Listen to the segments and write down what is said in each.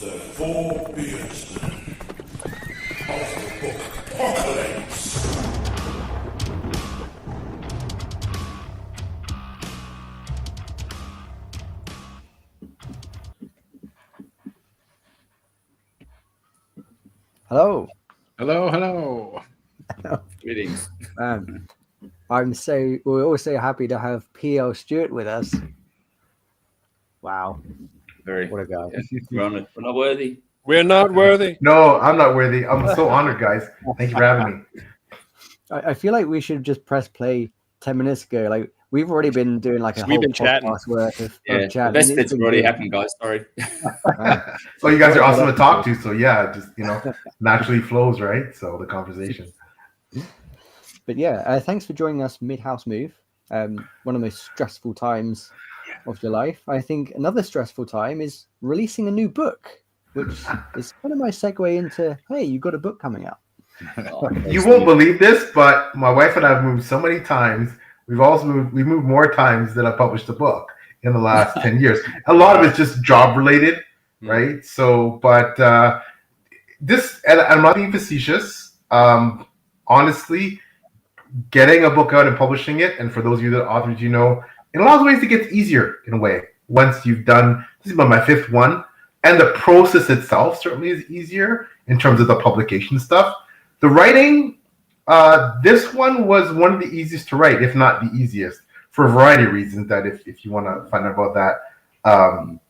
The Four Beardsmen of the Bookpocalypse. Hello. Hello. Greetings. We're all so happy to have PL Stuart with us. Wow. Very. What a guy. Yeah, we're not worthy. We're not worthy. No, I'm not worthy. I'm so honored, guys. Thank you for having me. I feel like we should just press play 10 minutes ago. Like we've already been doing like a We've whole been chatting. podcast worth of The chatting. best bits have already happened, guys. Sorry. Well, you guys are awesome to talk to, so yeah, just naturally flows, right? So the conversation. But yeah, thanks for joining us mid-house move. One of the most stressful times of your life. I think another stressful time is releasing a new book, which is kind of my segue into, hey, you got a book coming out. You won't believe this, but my wife and I have moved so many times. We've moved more times than I published a book in the last 10 years. A lot of it's just job related, right? So, but this, and I'm not being facetious. Honestly, getting a book out and publishing it, and for those of you that are authors, in a lot of ways it gets easier in a way. Once you've done, this is about my fifth one, and the process itself certainly is easier in terms of the publication stuff. The writing, this one was one of the easiest to write, if not the easiest, for a variety of reasons. That if you want to find out about that,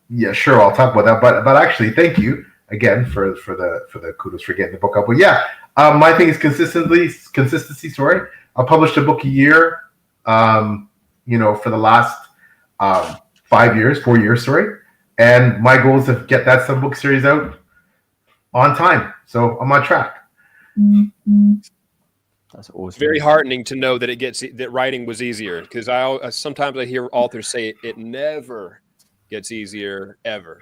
yeah, sure, I'll talk about that. But actually, thank you again for the kudos for getting the book out. But yeah, my thing is consistency. Sorry, I published a book a year. For the last 4 years. Sorry, and my goal is to get that some book series out on time. So I'm on track. That's awesome. It's very heartening to know that writing was easier, because sometimes I hear authors say it never gets easier ever.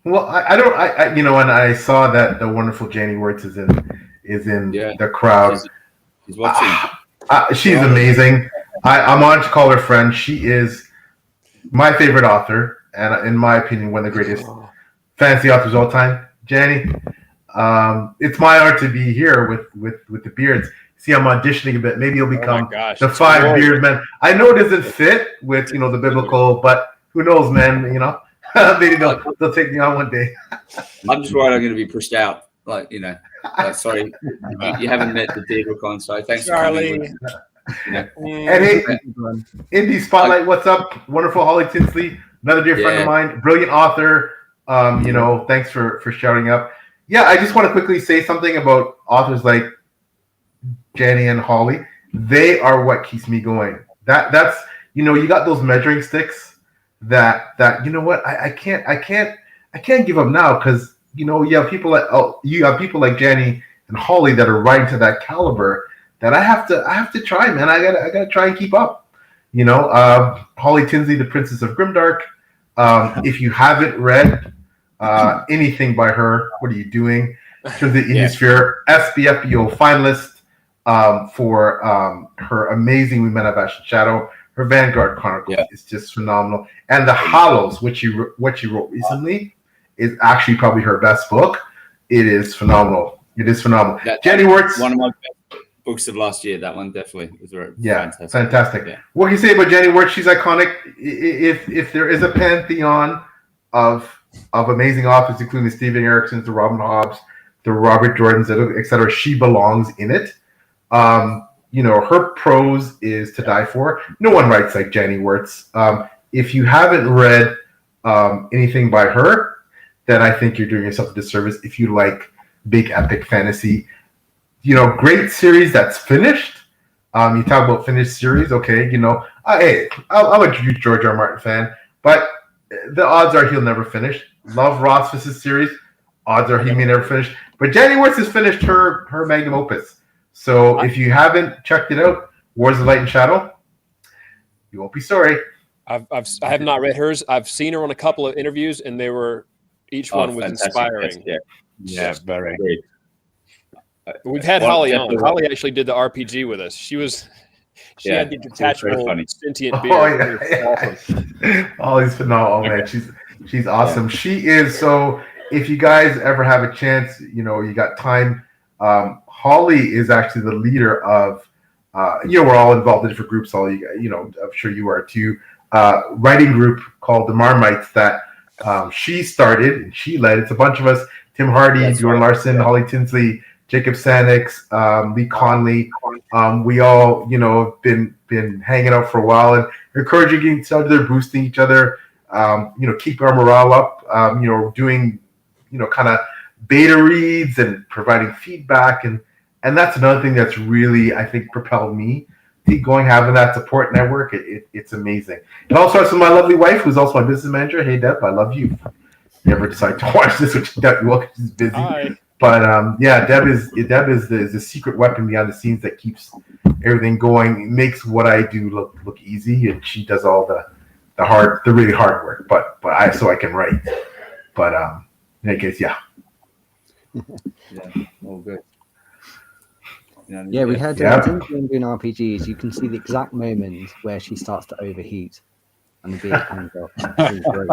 Well, I don't, and I saw that the wonderful Janie Wirtz is in the crowd. She's watching. She's amazing. I'm honored to call her friend. She is my favorite author, and in my opinion, one of the greatest fantasy authors of all time. Janie, it's my honor to be here with the Beards. See, I'm auditioning a bit. Maybe you'll become the Five Beardsmen. I know it doesn't fit with the biblical, but who knows, man? Maybe they'll take me on one day. I'm just worried I'm going to be pushed out. Sorry, you haven't met the Debricon, so thanks Charlie. for coming. And hey, Indie Spotlight, what's up? Wonderful Holly Tinsley, another dear friend of mine, brilliant author. Thanks for shouting up. Yeah, I just want to quickly say something about authors like Janie and Holly. They are what keeps me going. That's you got those measuring sticks that I can't give up now, because you have people like Janie and Holly that are writing to that caliber that I have to try, man. I gotta try and keep up. Holly Tinsley, The Princess of Grimdark. If you haven't read anything by her, what are you doing? In terms of the indie sphere, SBFBO finalist for her amazing We Met at Ashen Shadow. Her Vanguard Chronicles is just phenomenal. And The Hollows, what she wrote recently, is actually probably her best book. It is phenomenal. Janie Wirtz, one of my best books of last year. That one definitely was fantastic. Yeah. What can you say about Janie Wirtz? She's iconic. If there is a pantheon of amazing authors, including the Stephen Ericksons, the Robin Hobbs, the Robert Jordans, etc., she belongs in it. Her prose is to die for. No one writes like Janie Wirtz. If you haven't read anything by her, then I think you're doing yourself a disservice. If you like big epic fantasy, great series that's finished. You talk about finished series, okay? Hey, I'm a huge George R. R. Martin fan, but the odds are he'll never finish. Love Rothfuss's series. Odds are he may never finish. But Janie Wirtz has finished her magnum opus. So if you haven't checked it out, Wars of Light and Shadow, you won't be sorry. I have not read hers. I've seen her on a couple of interviews, and each one was inspiring. Yeah, very. We've had Holly on. Holly actually did the RPG with us. She had the detachable sentient beard. Holly's phenomenal, man. She's awesome. She is. So if you guys ever have a chance, you got time. Holly is actually the leader of. We're all involved in different groups. I'm sure you are too. Writing group called the Marmites that she started and she led. It's a bunch of us: Tim Hardy, Bjorn Larson, Holly Tinsley, Jacob Sanix, Lee Conley. We all, been hanging out for a while and encouraging each other, boosting each other. Keep our morale up. Doing, kind of beta reads and providing feedback, and that's another thing that's really, I think, propelled me keep going, having that support network. It's amazing. And also have my lovely wife, who's also my business manager. Hey, Deb, I love you. Never decide to watch this, which Deb will, because she's busy. Hi. But Deb is the secret weapon behind the scenes that keeps everything going. It makes what I do look easy, and she does all the really hard work. But I can write. But in any case, yeah. Yeah, all good. Yeah, we had Yeah. doing RPGs. You can see the exact moment where she starts to overheat and the beard comes off. It's great.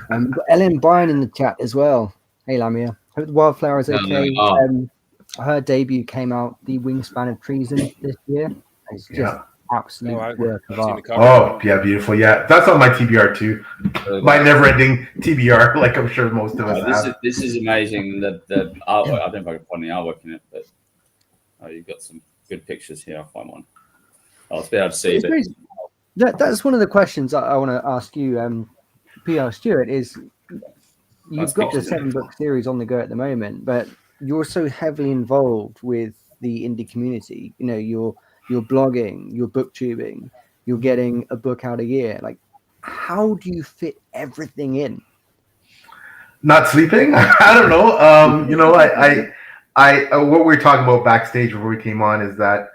We've got Ellen Bryan in the chat as well. Hey, Lamia. Hope the Wildflower is okay. Her debut came out, The Wingspan of Treason, this year. It's just absolute work of art. Oh, yeah, beautiful. Yeah, that's on my TBR too. My never-ending TBR, like I'm sure most of us have. This is amazing. The artwork. I don't know if I can find the artwork in it, but you've got some good pictures here. I'll find one. I'll be able to see it. That's one of the questions I want to ask you, PL Stuart, is you've got the 7-book series on the go at the moment, but you're so heavily involved with the indie community. You're blogging, you're booktubing, you're getting a book out a year. Like, how do you fit everything in? Not sleeping? I don't know. What we were talking about backstage before we came on is that,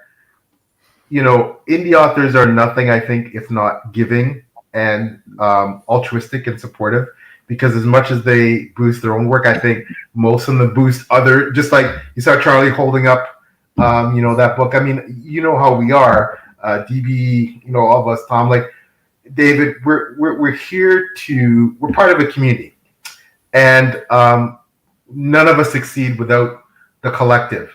indie authors are nothing, I think, if not giving and altruistic and supportive. Because as much as they boost their own work, I think most of them boost other. Just like you saw Charlie holding up, that book. I mean, how we are, DB. All of us, Tom, like David. We're here we're part of a community, and none of us succeed without the collective.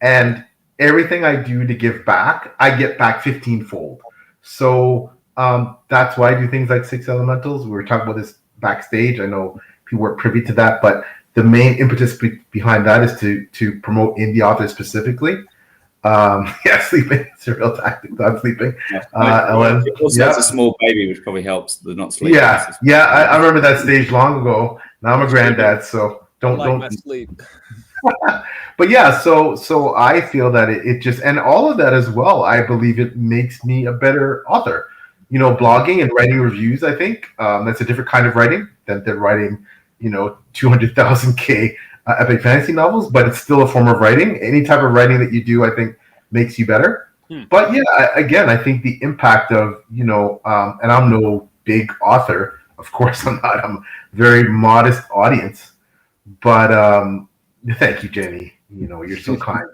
And everything I do to give back, I get back 15-fold. So that's why I do things like Six Elementals. We were talking about this backstage. I know people weren't privy to that, but the main impetus behind that is to promote indie authors specifically. Sleeping is a real tactic. Not sleeping. Also, it's a small baby, which probably helps. The not sleeping. I remember that stage long ago. Now I'm a granddad, so don't my sleep. But yeah, so I feel that it just, and all of that as well, I believe it makes me a better author. Blogging and writing reviews, I think that's a different kind of writing than writing, 200,000 epic fantasy novels, but it's still a form of writing. Any type of writing that you do, I think, makes you better. But yeah, again, I think the impact of, and I'm no big author, of course I'm not, I'm a very modest audience, but thank you, Jenny. You're so kind.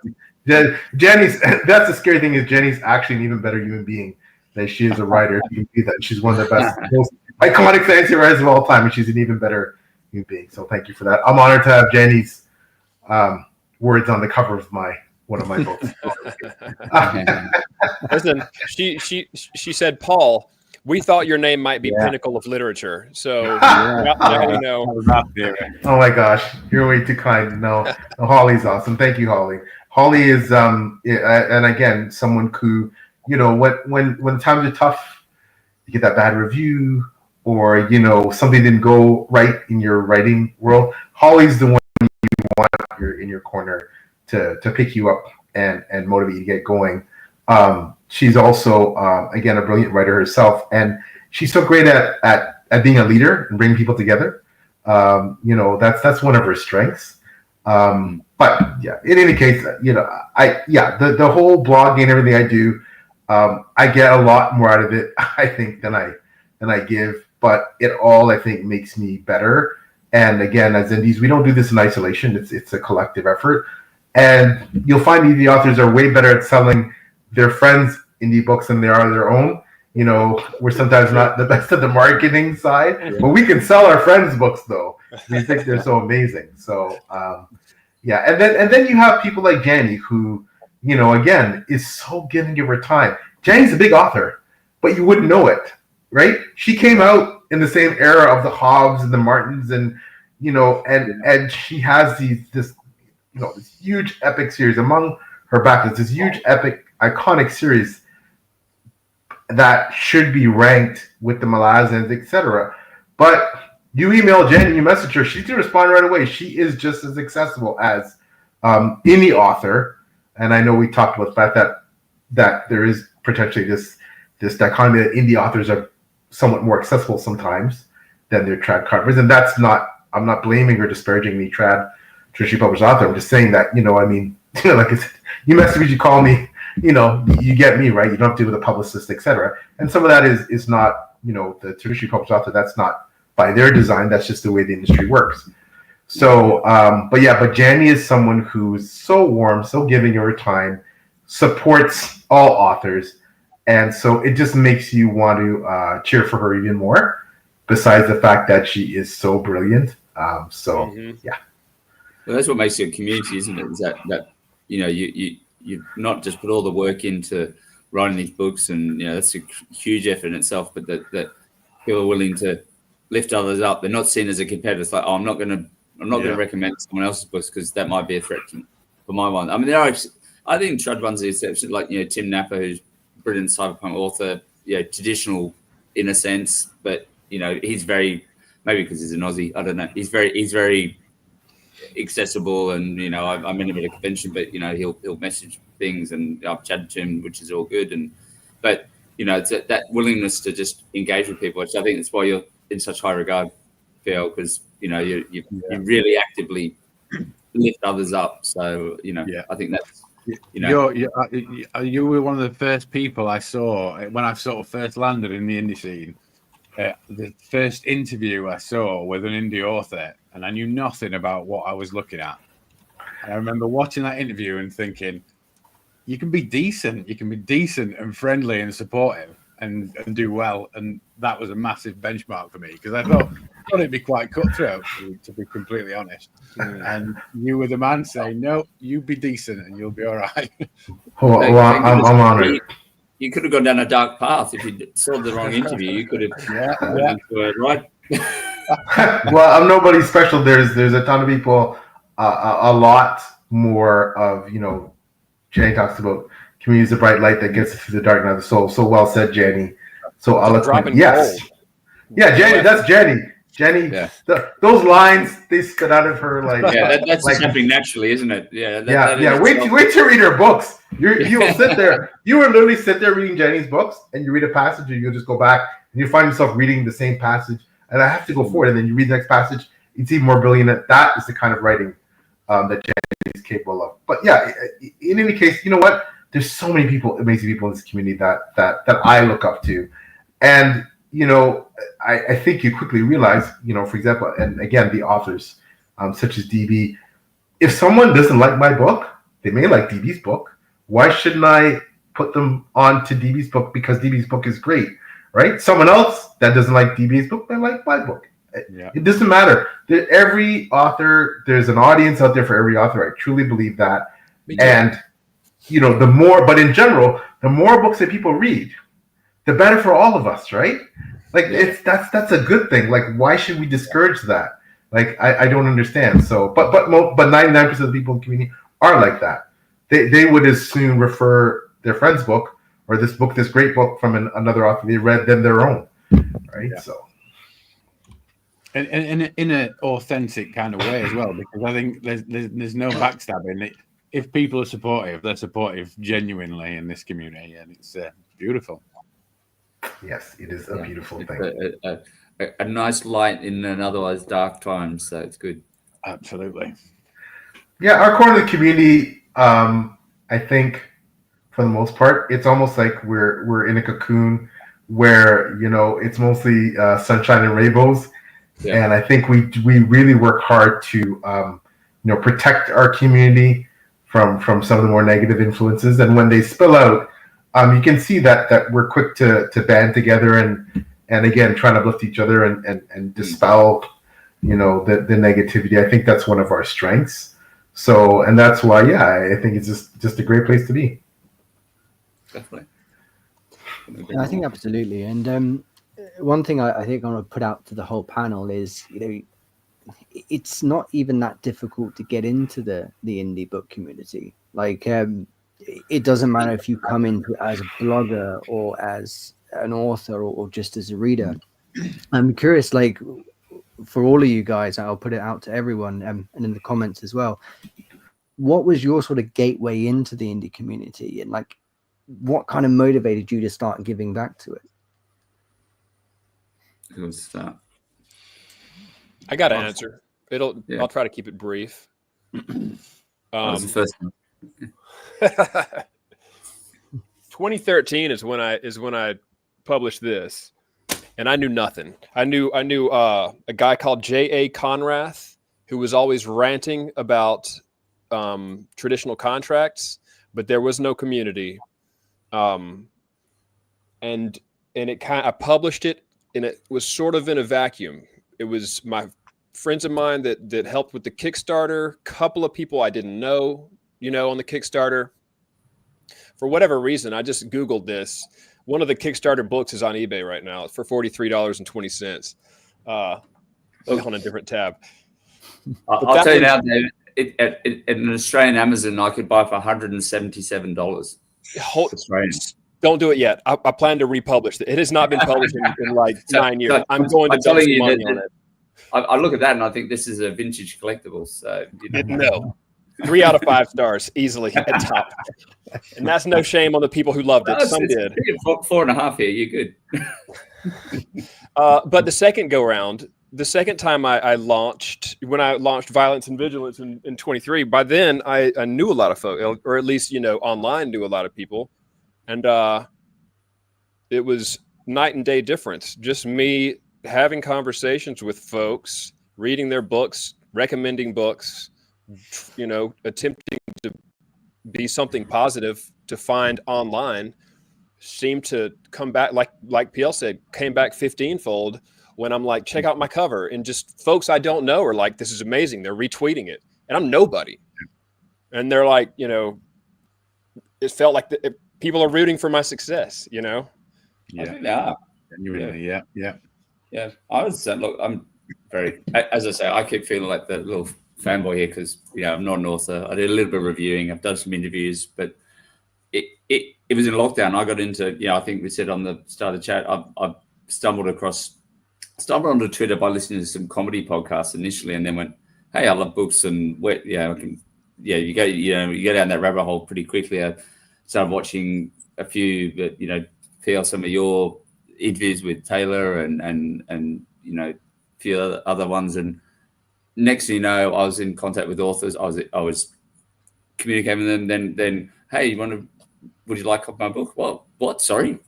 Jenny's, that's the scary thing, is Jenny's actually an even better human being than she is a writer. You can see that she's one of the best, most iconic fantasy writers of all time, and she's an even better human being. So thank you for that. I'm honored to have Jenny's words on the cover of one of my books. Listen, she said, Paul, we thought your name might be Pinnacle of Literature. So now you know. Oh my gosh, you're way too kind. No, Holly's awesome. Thank you, Holly. Holly is and again, someone who, when times are tough, you get that bad review, or something didn't go right in your writing world. Holly's the one you want in your corner to pick you up and motivate you to get going. She's also again a brilliant writer herself, and she's so great at being a leader and bringing people together. That's one of her strengths. But yeah, in any case, the whole blogging and everything I do, I get a lot more out of it, I think, than I give. But it all, I think, makes me better. And again, as indies, we don't do this in isolation. It's a collective effort. And you'll find indie authors are way better at selling their friends' indie books than they are their own. we're sometimes not the best at the marketing side, but we can sell our friends' books though. We think they're so amazing. So and then you have people like Jenny who, again, is so giving of her time. Jenny's a big author, but you wouldn't know it, right? She came out in the same era of the Hobbs and the Martins, and and she has this huge epic series among her backlist, this huge epic iconic series that should be ranked with the Malazans, etc. But you email Jen, you message her, she's gonna respond right away. She is just as accessible as any author, and I know we talked about the fact that there is potentially this dichotomy that indie authors are somewhat more accessible sometimes than their trad covers, and that's not. I'm not blaming or disparaging the trad traditionally published author. I'm just saying that like I said, you message me, you call me, you get me, right? You don't have to deal with a publicist, etc. And some of that is not the traditionally published author. That's not by their design. That's just the way the industry works. So, but Janny is someone who's so warm, so giving of her time, supports all authors. And so it just makes you want to cheer for her even more, besides the fact that she is so brilliant. Yeah. Well, that's what makes it a community, isn't it? Is that you not just put all the work into writing these books, and that's a huge effort in itself, but that people are willing to lift others up. They're not seen as a competitor. It's like, I'm not going to recommend someone else's books because that might be a threat for my one. I mean, I think trad ones are the exception, like Tim Napper, who's a brilliant cyberpunk author, traditional in a sense, but he's very, maybe because he's an Aussie, I don't know. He's very accessible, and I'm in a bit of convention, but he'll message things, and I've chatted to him, which is all good. But it's that willingness to just engage with people, which I think that's why you're in such high regard, Phil, because you really actively lift others up. So I think that's you were one of the first people I saw when I sort of first landed in the indie scene. The first interview I saw with an indie author, and I knew nothing about what I was looking at. And I remember watching that interview and thinking, you can be decent and friendly and supportive and do well. And that was a massive benchmark for me, because I thought it'd be quite cutthroat, to be completely honest. And you were the man saying, no, you be decent and you'll be all right. I'm honored. You could have gone down a dark path if you saw the wrong interview. You could have went into it, right? Well, I'm nobody special. There's a ton of people, a lot more of Jenny talks about community is a bright light that gets us through the dark night of the soul. So well said, Jenny. So I'll explain. Yes, Jenny. That's Jenny. Jenny, those lines, they spit out of her like that's just happening naturally, isn't it? Wait to read her books. You will sit there. You will literally sit there reading Jenny's books, and you read a passage, and you'll just go back, and you find yourself reading the same passage, and I have to go forward, and then you read the next passage. It's even more brilliant. That is the kind of writing that Jenny is capable of. But in any case, you know what? There's so many people, amazing people in this community that I look up to, and I think you quickly realize, for example, and again, the authors, such as DB, if someone doesn't like my book, they may like DB's book. Why shouldn't I put them on to DB's book because DB's book is great, right? Someone else that doesn't like DB's book may like my book. It doesn't matter. Every author, there's an audience out there for every author. I truly believe that. And, but in general, the more books that people read, the better for all of us, right? Like that's a good thing. Like, why should we discourage that? Like, I don't understand. So, but 99% of the people in the community are like that. They would as soon refer their friend's book or this great book from another author they read than their own, right? Yeah. So, and in an authentic kind of way as well, because I think there's no backstabbing. If people are supportive, they're supportive genuinely in this community, and it's beautiful. Yes, it is a beautiful thing. A nice light in an otherwise dark time, so it's good. Absolutely. Yeah, our corner of the community, I think, for the most part, it's almost like we're in a cocoon where it's mostly sunshine and rainbows, and I think we really work hard to protect our community from some of the more negative influences, and when they spill out, you can see that we're quick to band together and again trying to uplift each other and dispel, the negativity. I think that's one of our strengths. So, and that's why, I think it's just a great place to be. Definitely. I think absolutely. And one thing I think I want to put out to the whole panel is, it's not even that difficult to get into the indie book community. Like, it doesn't matter if you come into it as a blogger or as an author or just as a reader. I'm curious, like, for all of you guys, I'll put it out to everyone and in the comments as well. What was your sort of gateway into the indie community, and like, what kind of motivated you to start giving back to it? Who wants to start? I got to answer. I'll try to keep it brief. That was the first one. 2013 is when I published this, and I knew nothing. I knew a guy called J.A. Conrath, who was always ranting about traditional contracts, but there was no community. And I published it, and it was sort of in a vacuum. It was my friends of mine that helped with the Kickstarter, couple of people I didn't know, on the Kickstarter. For whatever reason, I just Googled this. One of the Kickstarter books is on eBay right now for $43.20 on a different tab. I'll tell you now, David, at an Australian Amazon, I could buy for $177. Don't do it yet. I plan to republish it. It has not been published in like 9 years. I'm going to dump some money on it. I look at that and I think this is a vintage collectible. So no, 3 out of 5 stars easily at top, and that's no shame on the people who loved it. Some did. 4.5 here. You're good. But the second go round, the second time I launched, when I launched Violence and Vigilance in 23, by then I knew a lot of folks, or at least online knew a lot of people, and it was night and day difference. Just me having conversations with folks, reading their books, recommending books, attempting to be something positive to find online, seemed to come back, like PL said, came back 15-fold when I'm like, check out my cover, and just folks I don't know are like, this is amazing. They're retweeting it, and I'm nobody, and they're like, it felt like people are rooting for my success. Yeah. I think they are. Yeah. I was look. I'm very, as I say, I keep feeling like the little fanboy here because I'm not an author. I did a little bit of reviewing. I've done some interviews, but it was in lockdown. I got into I think we said on the start of the chat. I stumbled onto Twitter by listening to some comedy podcasts initially, and then went, hey, I love books, and you go down that rabbit hole pretty quickly. I started watching a few, PL, some of your interviews with Taylor and a few other ones, and next thing you know, I was in contact with authors. I was communicating with them. Then hey, would you like my book? Well, what? Sorry,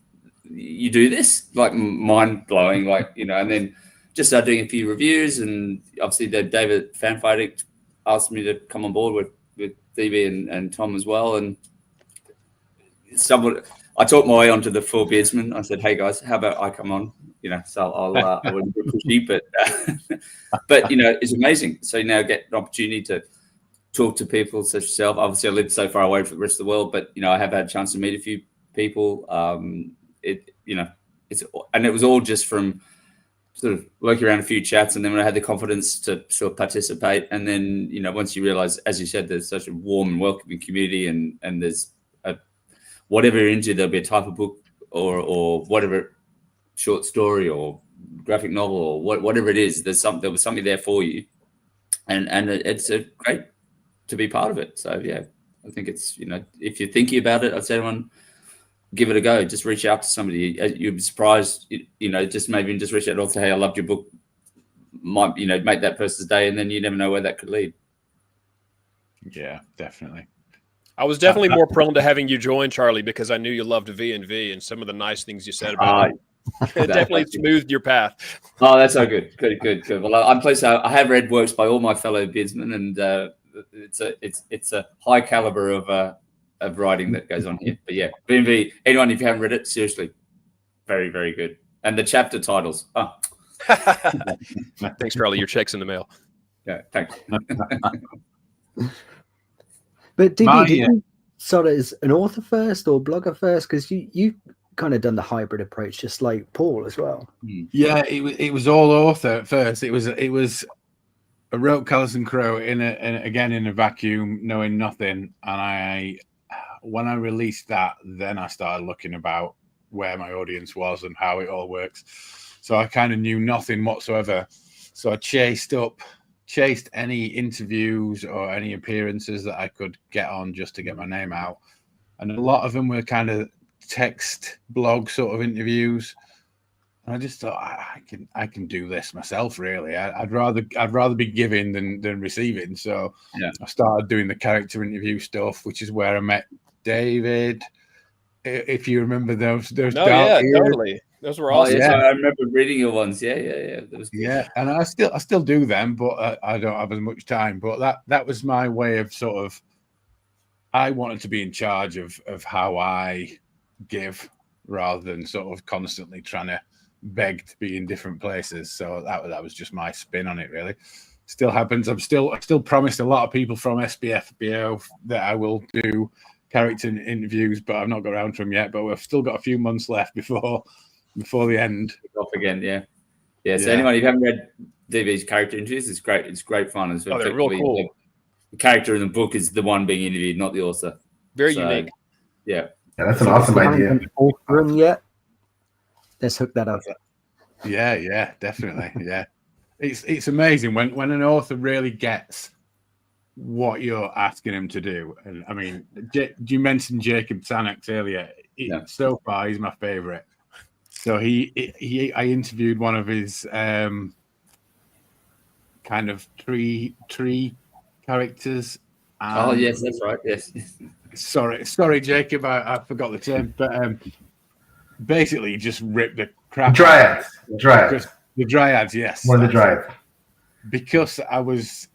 you do this? Like, mind blowing. And then just started doing a few reviews, and obviously David Fanfighting asked me to come on board with DB and Tom as well, and I talked my way onto the Four Beardsmen. I said, "Hey guys, how about I come on?" So I wouldn't be pushy, but it's amazing. So you now get an opportunity to talk to people such as yourself. Obviously, I live so far away from the rest of the world, but I have had a chance to meet a few people. It was all just from sort of working around a few chats, and then when I had the confidence to sort of participate, and then once you realize, as you said, there's such a warm and welcoming community, and there's whatever you're into, there'll be a type of book or whatever, short story or graphic novel or whatever it is. There was something there for you, and it's great to be part of it. So I think it's if you're thinking about it, I'd say everyone give it a go. Just reach out to somebody. You'd be surprised. Just maybe just reach out and say, "Hey, I loved your book." Might make that person's day, and then you never know where that could lead. Yeah, definitely. I was definitely more prone to having you join, Charlie, because I knew you loved V&V and some of the nice things you said about it. It definitely smoothed your path. Oh, that's so good. Good. Well, I'm pleased. I have read works by all my fellow beardsmen, and it's a high caliber of of writing that goes on here. But yeah, B&V, anyone, if you haven't read it, seriously, very, very good. And the chapter titles. Oh, Thanks for all of your checks in the mail. yeah, thanks. But did Mine, you start as an author first or blogger first? Because you kind of done the hybrid approach, just like Paul as well. Yeah, it was all author at first. It was I wrote Callous and Crow in a vacuum, knowing nothing. And when I released that, then I started looking about where my audience was and how it all works. So I kind of knew nothing whatsoever. So I chased any interviews or any appearances that I could get on just to get my name out. And a lot of them were kind of text blog sort of interviews. And I just thought I can do this myself. Really, I'd rather be giving than receiving. So yeah. I started doing the character interview stuff, which is where I met David. If you remember those totally. Those were awesome. Yeah, I remember reading your ones. Yeah. That was good. Yeah, and I still do them, but I don't have as much time. But that was my way of sort of. I wanted to be in charge of how I give, rather than sort of constantly trying to beg to be in different places. So that was just my spin on it. Really, still happens. I still promised a lot of people from SBFBO that I will do character interviews, but I've not got around to them yet. But we've still got a few months left before the end. Off again, yeah. So anyone, if you haven't read DV's character interviews, it's great. It's great fun. It's they're real cool. The character in the book is the one being interviewed, not the author. Very unique. Yeah, that's an awesome idea. Room yet? Let's hook that up. Yeah, definitely. Yeah, it's amazing when an author really gets what you're asking him to do. And I mean, you mentioned Jacob Tanax earlier. So far, he's my favorite. So I interviewed one of his kind of tree characters. Yes, that's right. Yes. Sorry, Jacob, I forgot the term, but basically he just ripped the crap. Dryads. The Dryads, yes. One of the Dryads. Because I was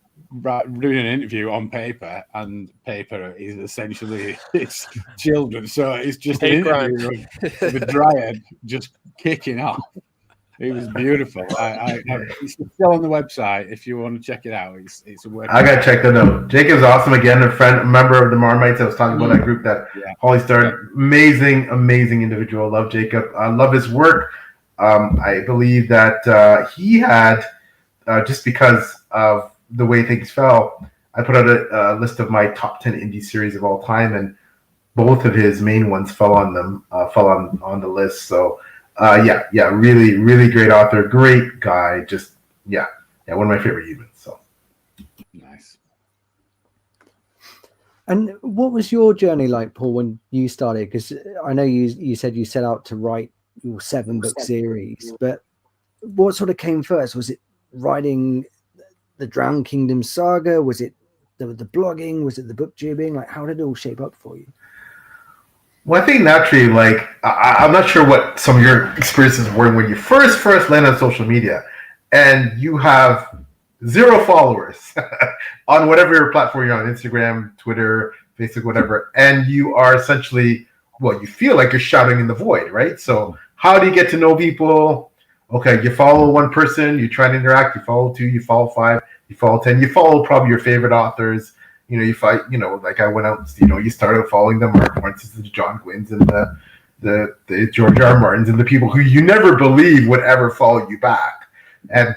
doing an interview on paper, and paper is essentially it's children, so it's just an interview of the Dryad just kicking off. It was beautiful. It's still on the website if you want to check it out. It's a work. I gotta check that out. Jacob's awesome again, a member of the Marmites. I was talking about that group that Holly started. Amazing individual. Love Jacob. I love his work. I believe that he had just because of the way things fell, I put out a list of my top 10 indie series of all time, and both of his main ones fell on the list. So really great author, great guy, just one of my favorite humans. So nice. And what was your journey like, Paul, when you started? Because I know you said you set out to write your 7-book series, but what sort of came first? Was it writing the Drowned Kingdom saga? Was it the blogging? Was it the booktubing? Like, how did it all shape up for you? Well, I think naturally, like, I'm not sure what some of your experiences were when you first landed on social media and you have 0 followers on whatever platform you're on, Instagram, Twitter, Facebook, whatever, and you are essentially, you feel like you're shouting in the void, right? So how do you get to know people? Okay, you follow one person, you try to interact, you follow 2, you follow 5, you follow 10, you follow probably your favorite authors. You fight, like I went out, you started following the Mark Martins, the John Gwynns, and the George R. Martins, and the people who you never believe would ever follow you back. And,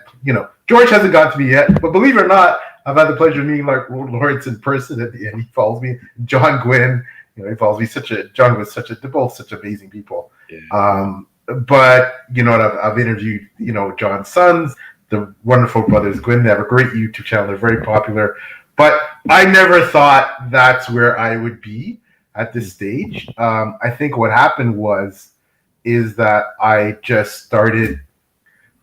George hasn't got to me yet, but believe it or not, I've had the pleasure of meeting like Lawrence in person at the end. He follows me. John Gwynn, he follows me. John was they're both such amazing people. Yeah. But I've interviewed John's sons, the wonderful brothers Gwynn. They have a great YouTube channel. They're very popular. But I never thought that's where I would be at this stage. I think what happened is that I just started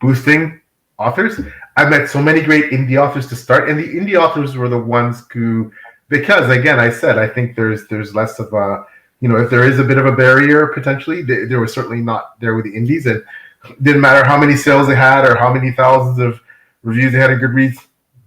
boosting authors. I met so many great indie authors to start, and the indie authors were the ones who, because again, I said I think there's less of a if there is a bit of a barrier potentially, there was certainly not there with the indies. And it didn't matter how many sales they had or how many thousands of reviews they had in Goodreads,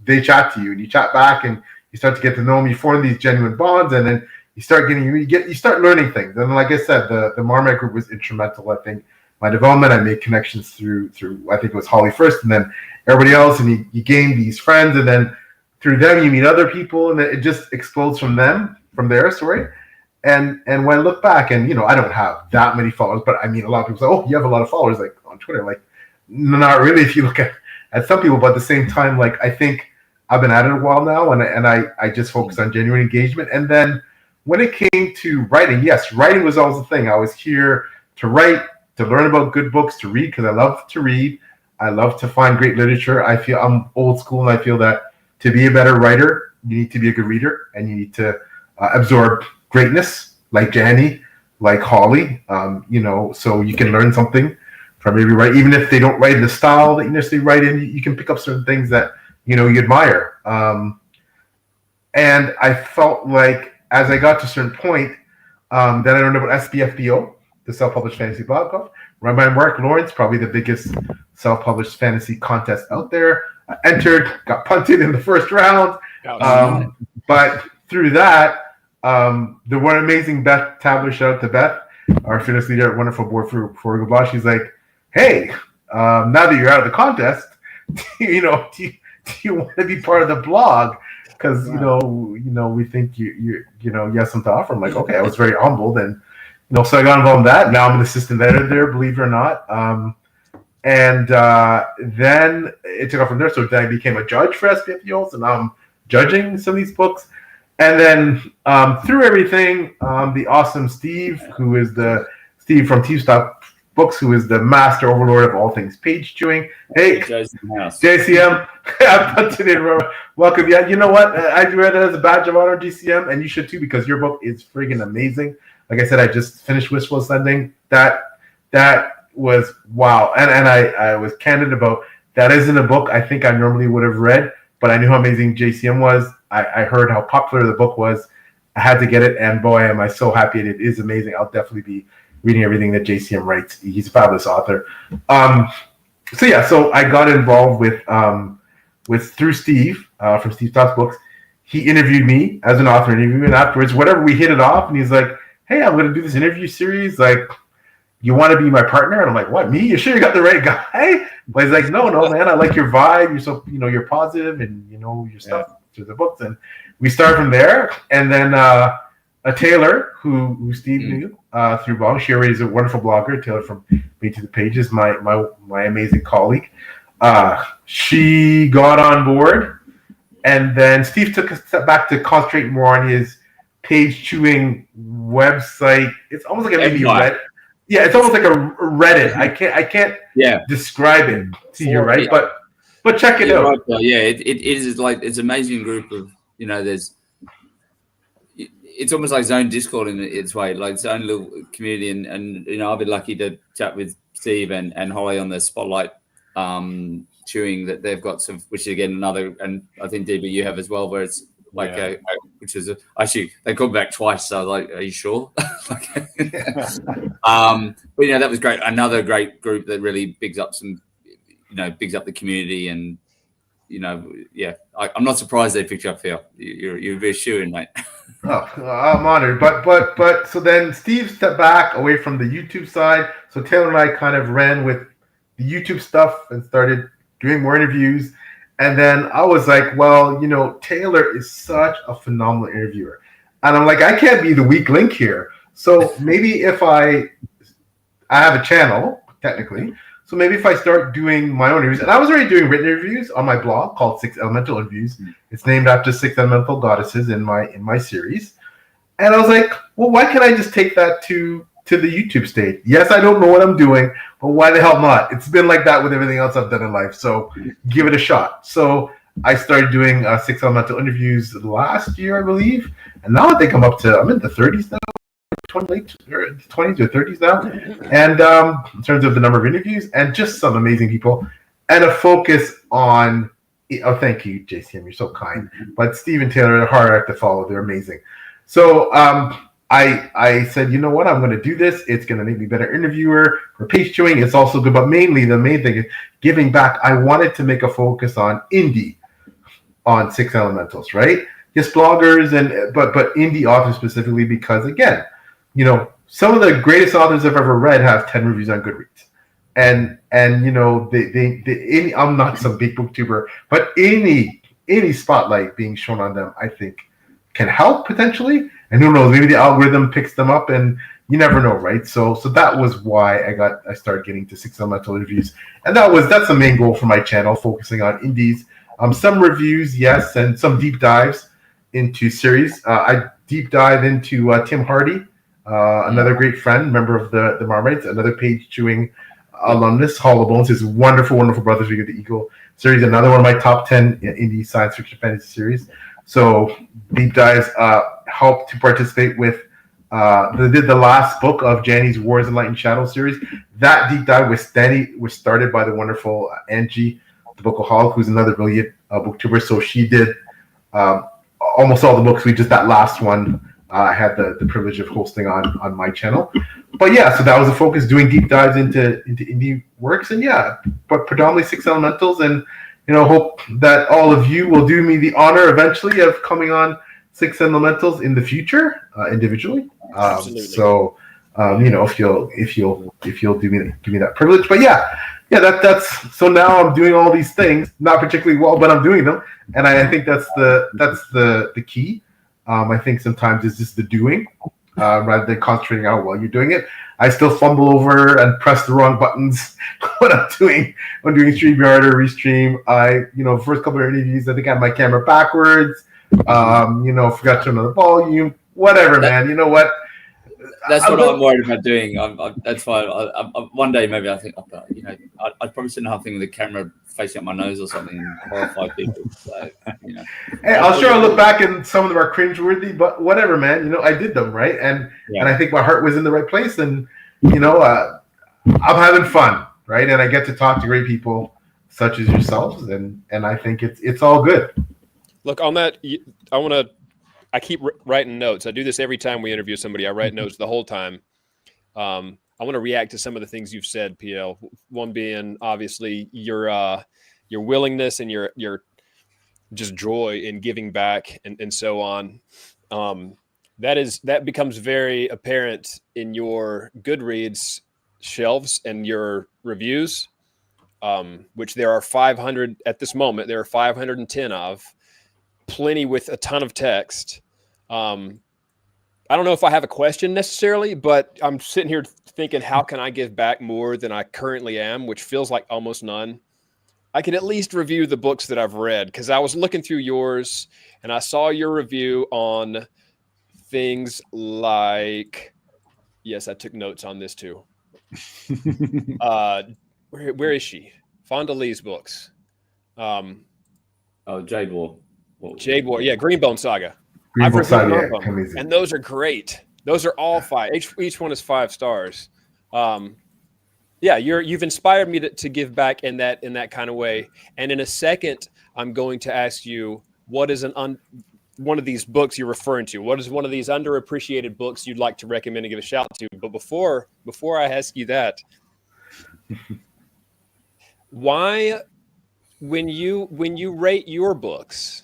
they chat to you and you chat back and you start to get to know them. You form these genuine bonds, and then you start learning things. And like I said, the Marmite group was instrumental. I think my development. I made connections through I think it was Holly first, and then everybody else, and you gain these friends, and then through them you meet other people, and then it just explodes from there. Sorry. And when I look back, and I don't have that many followers, but I mean, a lot of people say, "Oh, you have a lot of followers," like on Twitter. Like, not really. If you look at some people, but at the same time, like I think I've been at it a while now, and I just focus on genuine engagement. And then when it came to writing, yes, writing was always the thing. I was here to write, to learn about good books, to read, because I love to read. I love to find great literature. I feel I'm old school, and I feel that to be a better writer, you need to be a good reader, and you need to absorb greatness, like Janny, like Holly, so you can learn something from every writer, even if they don't write in the style that you necessarily write in. You can pick up certain things that you admire. And I felt like as I got to a certain point, then I learned about SPFBO, the Self-Published Fantasy Blog Club, run by Mark Lawrence, probably the biggest self-published fantasy contest out there. I entered, got punted in the first round, but through that. The one amazing Beth Tabler, shout out to Beth, our fitness leader at Wonderful Board for Goodbye. She's like, "Hey, now that you're out of the contest, do you want to be part of the blog? Because we think you have something to offer." I'm like, okay. I was very humbled, and so I got involved in that. Now I'm an assistant editor there, believe it or not. And then it took off from there. So then I became a judge for SPFUs, and now I'm judging some of these books. And then through everything, the awesome Steve, who is Steve from Team Stop Books, who is the master overlord of all things page chewing. Hey, JCM, I put it in. Welcome. Yeah, you know what? I read it as a badge of honor, GCM, and you should too, because your book is friggin' amazing. Like I said, I just finished Wistful Ascending. That was wow. And I was candid about that isn't a book I think I normally would have read, but I knew how amazing JCM was. I heard how popular the book was. I had to get it, and boy, am I so happy. It is amazing. I'll definitely be reading everything that JCM writes. He's a fabulous author. So I got involved with through Steve from Steve Stott's Books. He interviewed me as an author interview, and afterwards, whatever, we hit it off, and he's like, "Hey, I'm going to do this interview series. Like, you want to be my partner?" And I'm like, "What, me? You sure you got the right guy?" But he's like, no, man, I like your vibe. You're so, you're positive, and your stuff through the books." And we started from there. And then a Taylor, who Steve knew through blog, she already is a wonderful blogger. Taylor from Made to the Pages, my amazing colleague. She got on board, and then Steve took a step back to concentrate more on his page chewing website. It's almost like a mini Reddit. Yeah, it's almost like a Reddit. I can't describe it to you, right? But check it out. Right, it is like it's an amazing group of it's almost like its own Discord in its way, like its own little community. And I've been lucky to chat with Steve and Holly on the Spotlight chewing that they've got some, which is again another, and I think DB you have as well, where it's like which is actually they called back twice, so I was like, "Are you sure?" But that was great. Another great group that really bigs up the community, and I'm not surprised they picked you up here. You're very sure, mate. I'm honored. But so then Steve stepped back away from the YouTube side. So Taylor and I kind of ran with the YouTube stuff and started doing more interviews. And then I was like, well, Taylor is such a phenomenal interviewer. And I'm like, I can't be the weak link here. So maybe if I have a channel, technically. So maybe if I start doing my own interviews, and I was already doing written interviews on my blog called 6 Elemental Interviews. It's named after 6 elemental goddesses in my series. And I was like, well, why can't I just take that to the YouTube stage? Yes, I don't know what I'm doing, but why the hell not? It's been like that with everything else I've done in life. So give it a shot. So I started doing 6 elemental interviews last year, I believe. And now I think I'm in the 30s now. 20s or 30s now, and in terms of the number of interviews, and just some amazing people, and a focus on thank you, JCM, you're so kind. But Steve and Taylor are hard act to follow. They're amazing. So I said, you know what, I'm going to do this. It's going to make me a better interviewer for page chewing. It's also good, but mainly the main thing is giving back. I wanted to make a focus on indie on 6 elementals, right? yes, bloggers and but indie authors specifically, because again, you know, some of the greatest authors I've ever read have 10 reviews on Goodreads. And you know, I'm not some big booktuber, but any spotlight being shown on them, I think, can help potentially. And who knows, maybe the algorithm picks them up, and you never know, right? So that was why I started getting to 6 Elemental reviews, and that's the main goal for my channel, focusing on indies. Some reviews, yes, and some deep dives into series. I deep dive into Tim Hardy, another great friend, member of the Marmites, another page-chewing alumnus, Hall of Bones, his wonderful Brothers League of the Eagle series, another one of my top 10 indie science fiction fantasy series. So deep dives helped to participate with the last book of Janny's Wars and Light and Shadow series. That deep dive was started by the wonderful Angie, the Bookaholic, who's another brilliant booktuber. So she did almost all the books. That last one I had the privilege of hosting on my channel. But yeah, so that was the focus, doing deep dives into indie works, and yeah, but predominantly 6 Elementals, and you know, hope that all of you will do me the honor eventually of coming on 6 Elementals in the future, individually. So you know, if you'll give me that privilege. But yeah, that's so now I'm doing all these things, not particularly well, but I'm doing them, and I think that's the key. I think sometimes it's just the doing, rather than concentrating on how well you're doing it. I still fumble over and press the wrong buttons when I'm doing StreamYard or Restream. First couple of interviews, I think I had my camera backwards. Forgot to turn on the volume. Whatever, man. You know what? That's what I'm worried about doing. That's why one day maybe I think, I'd probably sit nothing with the camera facing up my nose or something and horrify people. So, Hey, I'll look back and some of them are cringeworthy, but whatever, man. I did them, right? And I think my heart was in the right place, and I'm having fun, right? And I get to talk to great people such as yourselves, and I think it's all good. Look, on that, I keep writing notes. I do this every time we interview somebody. I write notes the whole time. I want to react to some of the things you've said, PL. One being obviously your willingness and your just joy in giving back and so on. That becomes very apparent in your Goodreads shelves and your reviews, which there are 500 at this moment. There are 510 of. Plenty with a ton of text. I don't know if I have a question necessarily, but I'm sitting here thinking, how can I give back more than I currently am, which feels like almost none. I can at least review the books that I've read, because I was looking through yours and I saw your review on things like, yes, I took notes on this too. Where is she? Fonda Lee's books. Jade War. Jade War, yeah, Greenbone Saga. Greenbone Saga, and those are great. Those are all 5. Each one is 5 stars. You've inspired me to give back in that kind of way. And in a second, I'm going to ask you, what is one of these books you're referring to? What is one of these underappreciated books you'd like to recommend and give a shout to? But before I ask you that, why, when you rate your books,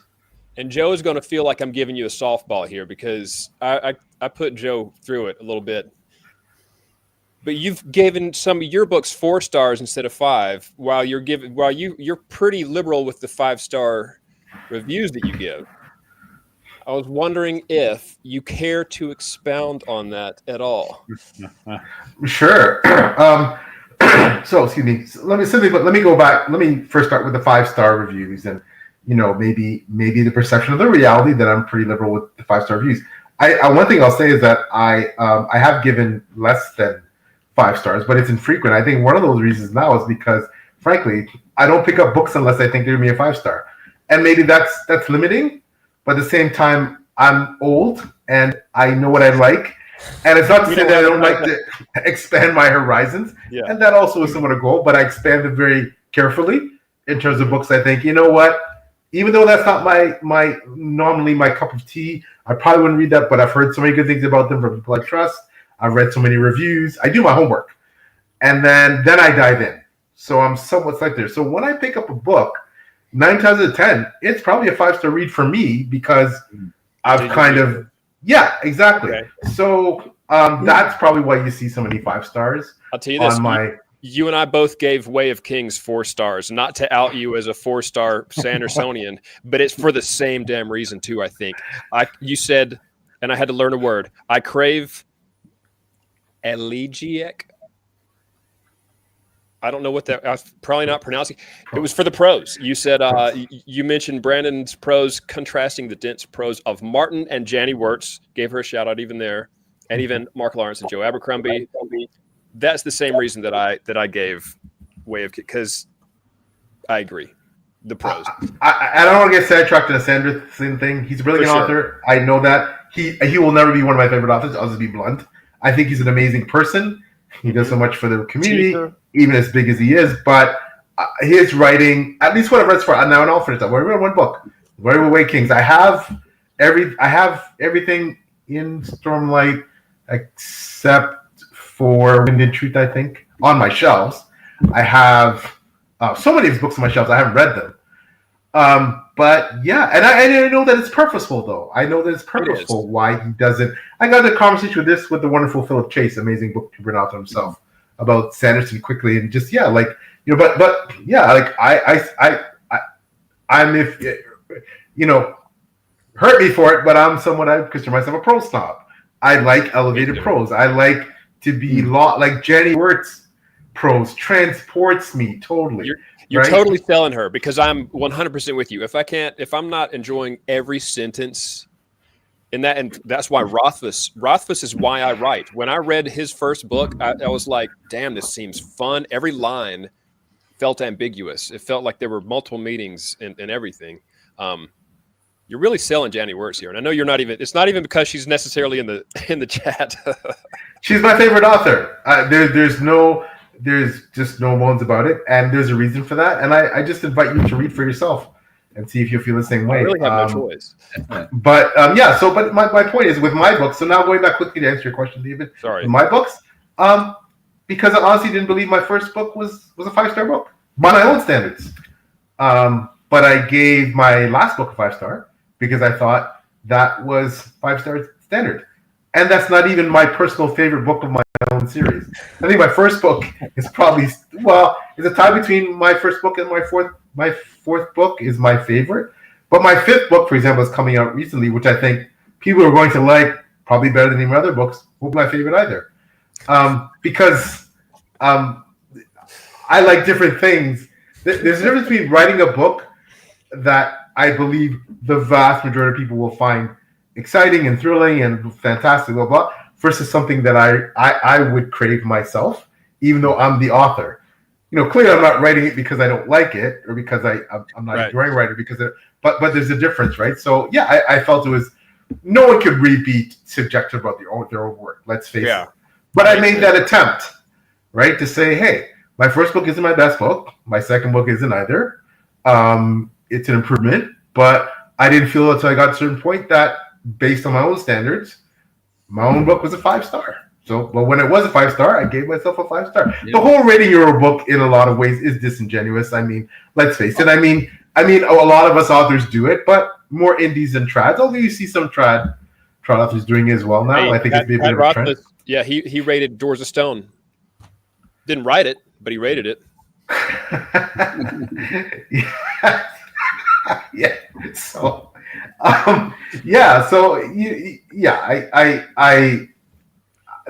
and Joe's going to feel like I'm giving you a softball here because I put Joe through it a little bit. But you've given some of your books 4 stars instead of 5, while you're pretty liberal with the 5-star reviews that you give. I was wondering if you care to expound on that at all. Sure. So excuse me. So let me go back. Let me first start with the 5-star reviews, and maybe the perception of the reality that I'm pretty liberal with the 5-star reviews. One thing I'll say is that I have given less than 5 stars, but it's infrequent. I think one of those reasons now is because, frankly, I don't pick up books unless I think they're going to be a 5-star, and maybe that's limiting. But at the same time, I'm old and I know what I like, and it's not to say that I don't like to expand my horizons. Yeah. And that also is somewhat a goal, but I expand it very carefully in terms of books. I think, you know what? Even though that's not my normally my cup of tea, I probably wouldn't read that, but I've heard so many good things about them from people I trust. I've read so many reviews. I do my homework, and then I dive in. So I'm somewhat like there. So when I pick up a book, 9 times out of 10, it's probably a 5-star read for me because I've kind of, yeah, exactly. Okay. So that's probably why you see so many 5 stars. I'll tell you this. On my, you and I both gave Way of Kings 4 stars, not to out you as a 4-star Sandersonian, but it's for the same damn reason too, I think. You said, and I had to learn a word, I crave elegiac. I don't know what that. I'm probably not pronouncing. It was for the prose. You said you mentioned Brandon's prose contrasting the dense prose of Martin and Janie Wirtz. Gave her a shout out even there, and even Mark Lawrence and Joe Abercrombie. That's the same reason that I gave Way of, because I agree. The prose. I don't want to get sidetracked in a Sanderson thing. He's a brilliant author. I know that he will never be one of my favorite authors. I'll just be blunt. I think he's an amazing person. He does so much for the community, even as big as he is. But his writing, at least what I've read so far, now and I'll finish up. We're in one book, Way Kings. I have everything in Stormlight except for Wind and Truth, I think, on my shelves. I have so many of his books on my shelves. I haven't read them. But yeah, and I know that it's purposeful, though. I know that it's purposeful why he doesn't. I got a conversation with the wonderful Philip Chase, amazing book to bring out himself, about Sanderson quickly, and just but yeah, like I'm hurt me for it, but I'm someone I consider myself a prose snob. I like elevated prose. I like to be like Janie Wirtz prose transports me totally. You're totally selling her, because I'm 100% with you. If I'm not enjoying every sentence in that, and that's why Rothfuss is why I write. When I read his first book, I was like, damn, this seems fun. Every line felt ambiguous. It felt like there were multiple meanings and everything. You're really selling Janie Wirtz here. And I know you're not even, it's not even because she's necessarily in the chat. She's my favorite author. There's just no bones about it, and there's a reason for that. And I just invite you to read for yourself and see if you feel the same way. I really have no choice. But but my point is with my books. So now going back quickly to answer your question, David. Sorry. My books, because I honestly didn't believe my first book was a 5-star book by my own standards. But I gave my last book a 5-star because I thought that was 5-star standard. And that's not even my personal favorite book of my own series. I think my first book is probably it's a tie between my first book and my fourth book is my favorite. But my 5th book, for example, is coming out recently, which I think people are going to like probably better than any other books. Won't be my favorite either, because I like different things. There's a difference between writing a book that I believe the vast majority of people will find exciting and thrilling and fantastic, blah, blah, versus something that I would crave myself, even though I'm the author. Clearly I'm not writing it because I don't like it or because I'm not enjoying writing but there's a difference, right? So yeah, I felt it was, no one could really be subjective about their own work. Let's face it. But I made that attempt, right, to say, hey, my first book isn't my best book. My second book isn't either. It's an improvement, but I didn't feel until I got to a certain point that, based on my own standards, my own book was a 5-star. So, but when it was a 5-star, I gave myself a 5-star. Yeah. The whole rating your book, in a lot of ways, is disingenuous. I mean, let's face it. I mean, a lot of us authors do it, but more indies than trads. Although you see some trad authors doing it as well now. Hey, I think it's been a bit of a trend. Yeah, he rated Doors of Stone. Didn't write it, but he rated it. Yeah. So. I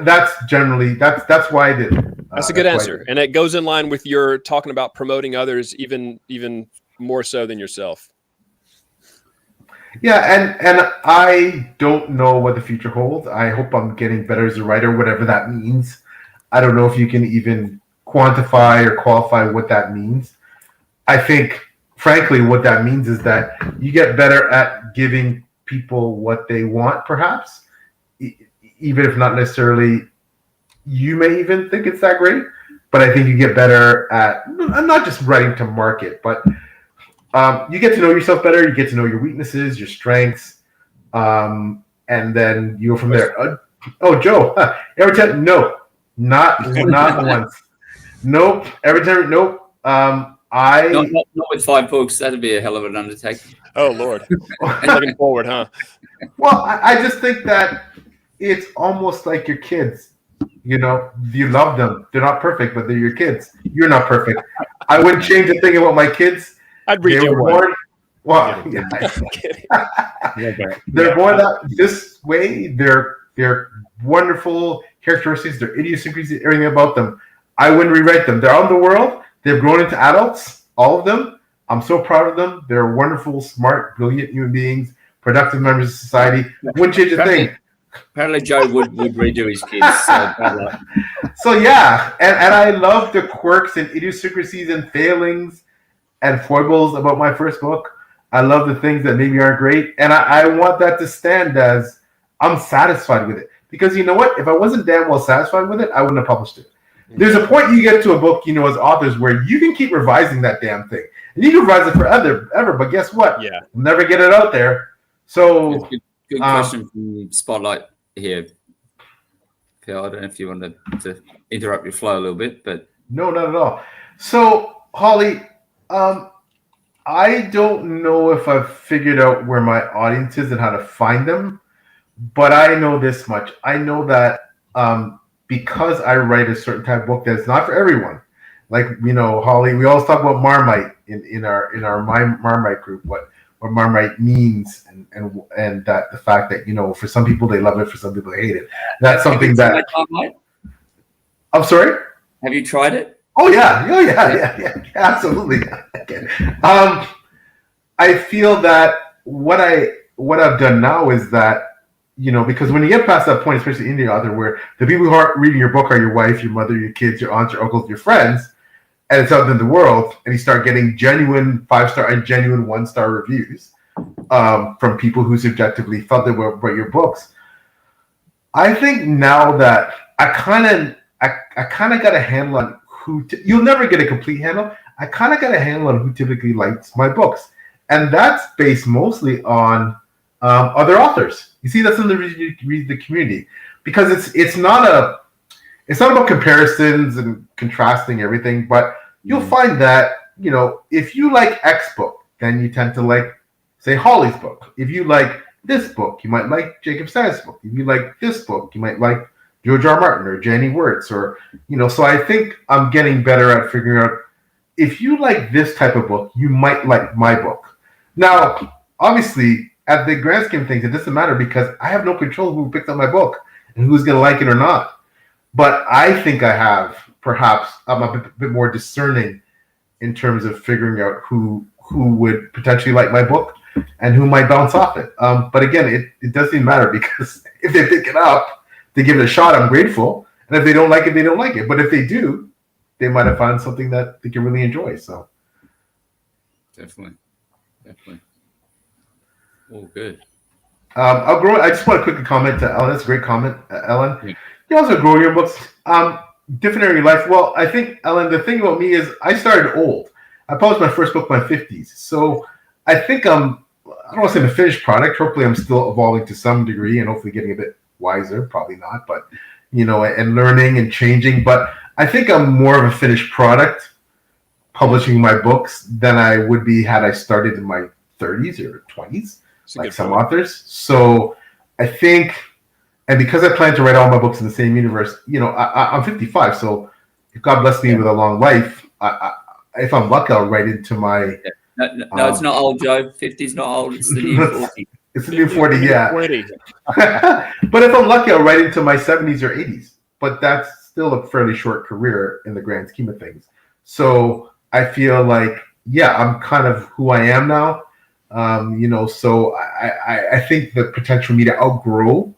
that's why I did it. That's a good answer, and it goes in line with your talking about promoting others even more so than yourself. Yeah, and I don't know what the future holds. I hope I'm getting better as a writer, whatever that means. I don't know if you can even quantify or qualify what that means. I think, frankly, what that means is that you get better at giving people what they want, perhaps, even if not necessarily you may even think it's that great. But I think you get better at, not just writing to market, but you get to know yourself better. You get to know your weaknesses, your strengths, and then you go from there. Joe, every time, no, not once. Nope. Every time, nope. Not with 5 books. That'd be a hell of an undertaking. Oh Lord, looking forward, huh? Well, I just think that it's almost like your kids. You know, you love them. They're not perfect, but they're your kids. You're not perfect. I wouldn't change a thing about my kids. I'd read They you were one. born. Well, they're born this way. They're wonderful characteristics. Their idiosyncrasies, everything about them. I wouldn't rewrite them. They're out in the world. They've grown into adults. All of them. I'm so proud of them. They're wonderful, smart, brilliant human beings, productive members of society. Wouldn't change a thing. Apparently, Joe would redo his kids. So yeah, and I love the quirks and idiosyncrasies and failings and foibles about my first book. I love the things that maybe aren't great, and I want that to stand as I'm satisfied with it. Because you know what? If I wasn't damn well satisfied with it, I wouldn't have published it. There's a point you get to a book, you know, as authors, where you can keep revising that damn thing, and you can revise it forever. But guess what? Yeah, we'll never get it out there. So. Good question from Spotlight here, Phil. I don't know if you wanted to interrupt your flow a little bit, but no, not at all. So, Holly, I don't know if I've figured out where my audience is and how to find them, but I know this much. I know that because I write a certain type of book that's not for everyone. Like, you know, Holly, we always talk about Marmite in our Marmite group, what Marmite means, and that the fact that, you know, for some people they love it, for some people they hate it. That's something that. I'm sorry. Have you tried it? Oh yeah, absolutely. I feel that what I've done now is that, you know, because when you get past that point, especially Indian author, where the people who are reading your book are your wife, your mother, your kids, your aunts, your uncles, your friends, and it's out in the world, and you start getting genuine 5-star and genuine 1-star reviews from people who subjectively felt they were about your books. I think now that I kind of got a handle on who. You'll never get a complete handle. I kind of got a handle on who typically likes my books, and that's based mostly on other authors. You see, that's in the reason you read the community, because it's not about comparisons and contrasting everything, but you'll find that, you know, if you like X book, then you tend to like, say, Holly's book. If you like this book, you might like Jacob Stein's book. If you like this book, you might like George R. Martin or Jenny Wirtz, or, you know, so I think I'm getting better at figuring out, if you like this type of book, you might like my book. Now, obviously, at the grand scheme of things, it doesn't matter, because I have no control who picked up my book and who's going to like it or not. But I think I have, perhaps, I'm a bit more discerning in terms of figuring out who would potentially like my book and who might bounce off it. But again, it doesn't matter, because if they pick it up, they give it a shot, I'm grateful. And if they don't like it, they don't like it. But if they do, they might have found something that they can really enjoy. So, definitely. Oh, good. I just want to quickly comment to Ellen. That's a great comment, Ellen. Yeah. You also grow your books. Different area of life. Well, I think, Ellen, the thing about me is I started old. I published my first book in my 50s. So I think I don't want to say I'm a finished product. Hopefully I'm still evolving to some degree and hopefully getting a bit wiser. Probably not, but, you know, and learning and changing. But I think I'm more of a finished product publishing my books than I would be had I started in my 30s or 20s, like some authors. So I think, and because I plan to write all my books in the same universe, you know, I'm 55, so if God bless me with a long life, if I'm lucky, I'll write into my... No, it's not old, Joe. 50's not old. It's the new 40. It's the new 40, yeah. 20. But if I'm lucky, I'll write into my 70s or 80s. But that's still a fairly short career in the grand scheme of things. So I feel like, yeah, I'm kind of who I am now. You know, so I think the potential for me to outgrow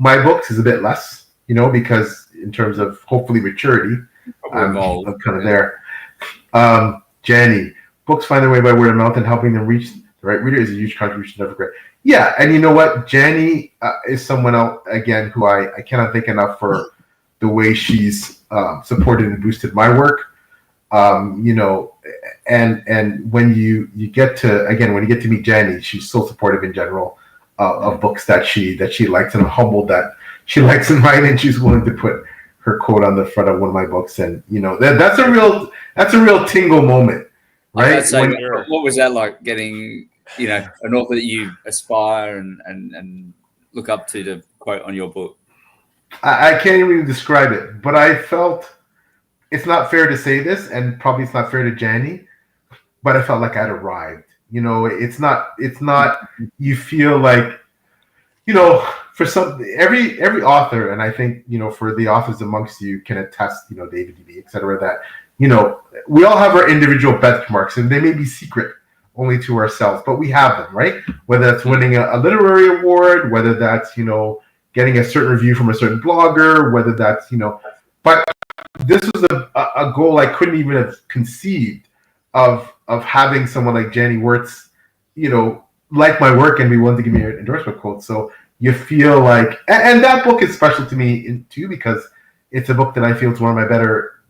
my books is a bit less, you know, because in terms of hopefully maturity, I'm kind of there. Jenny, books find their way by word of mouth, and helping them reach the right reader is a huge contribution to great. Yeah, and you know what? Jenny is someone else, again, who I cannot thank enough for the way she's supported and boosted my work. You know, and when you get to meet Jenny, she's so supportive in general of books that she likes, and I'm humbled that she likes mine, and she's willing to put her quote on the front of one of my books. And you know, that's a real tingle moment right? I'd say, Sure. what was that like, getting, an author that you aspire and look up to quote on your book? I can't even describe it, but I felt, it's not fair to say this, and probably it's not fair to Janny, but I felt like I'd arrived. It's not, you feel like, for every author, and I think, for the authors amongst you can attest, David DB, et cetera, that, we all have our individual benchmarks, and they may be secret only to ourselves, but we have them, right? Whether that's winning a literary award, whether that's, getting a certain review from a certain blogger, whether that's, but this was a goal I couldn't even have conceived of having someone like Janny Wirtz, like my work and be willing to give me an endorsement quote. So you feel like, and that book is special to me too, because it's a book that I feel is one of my better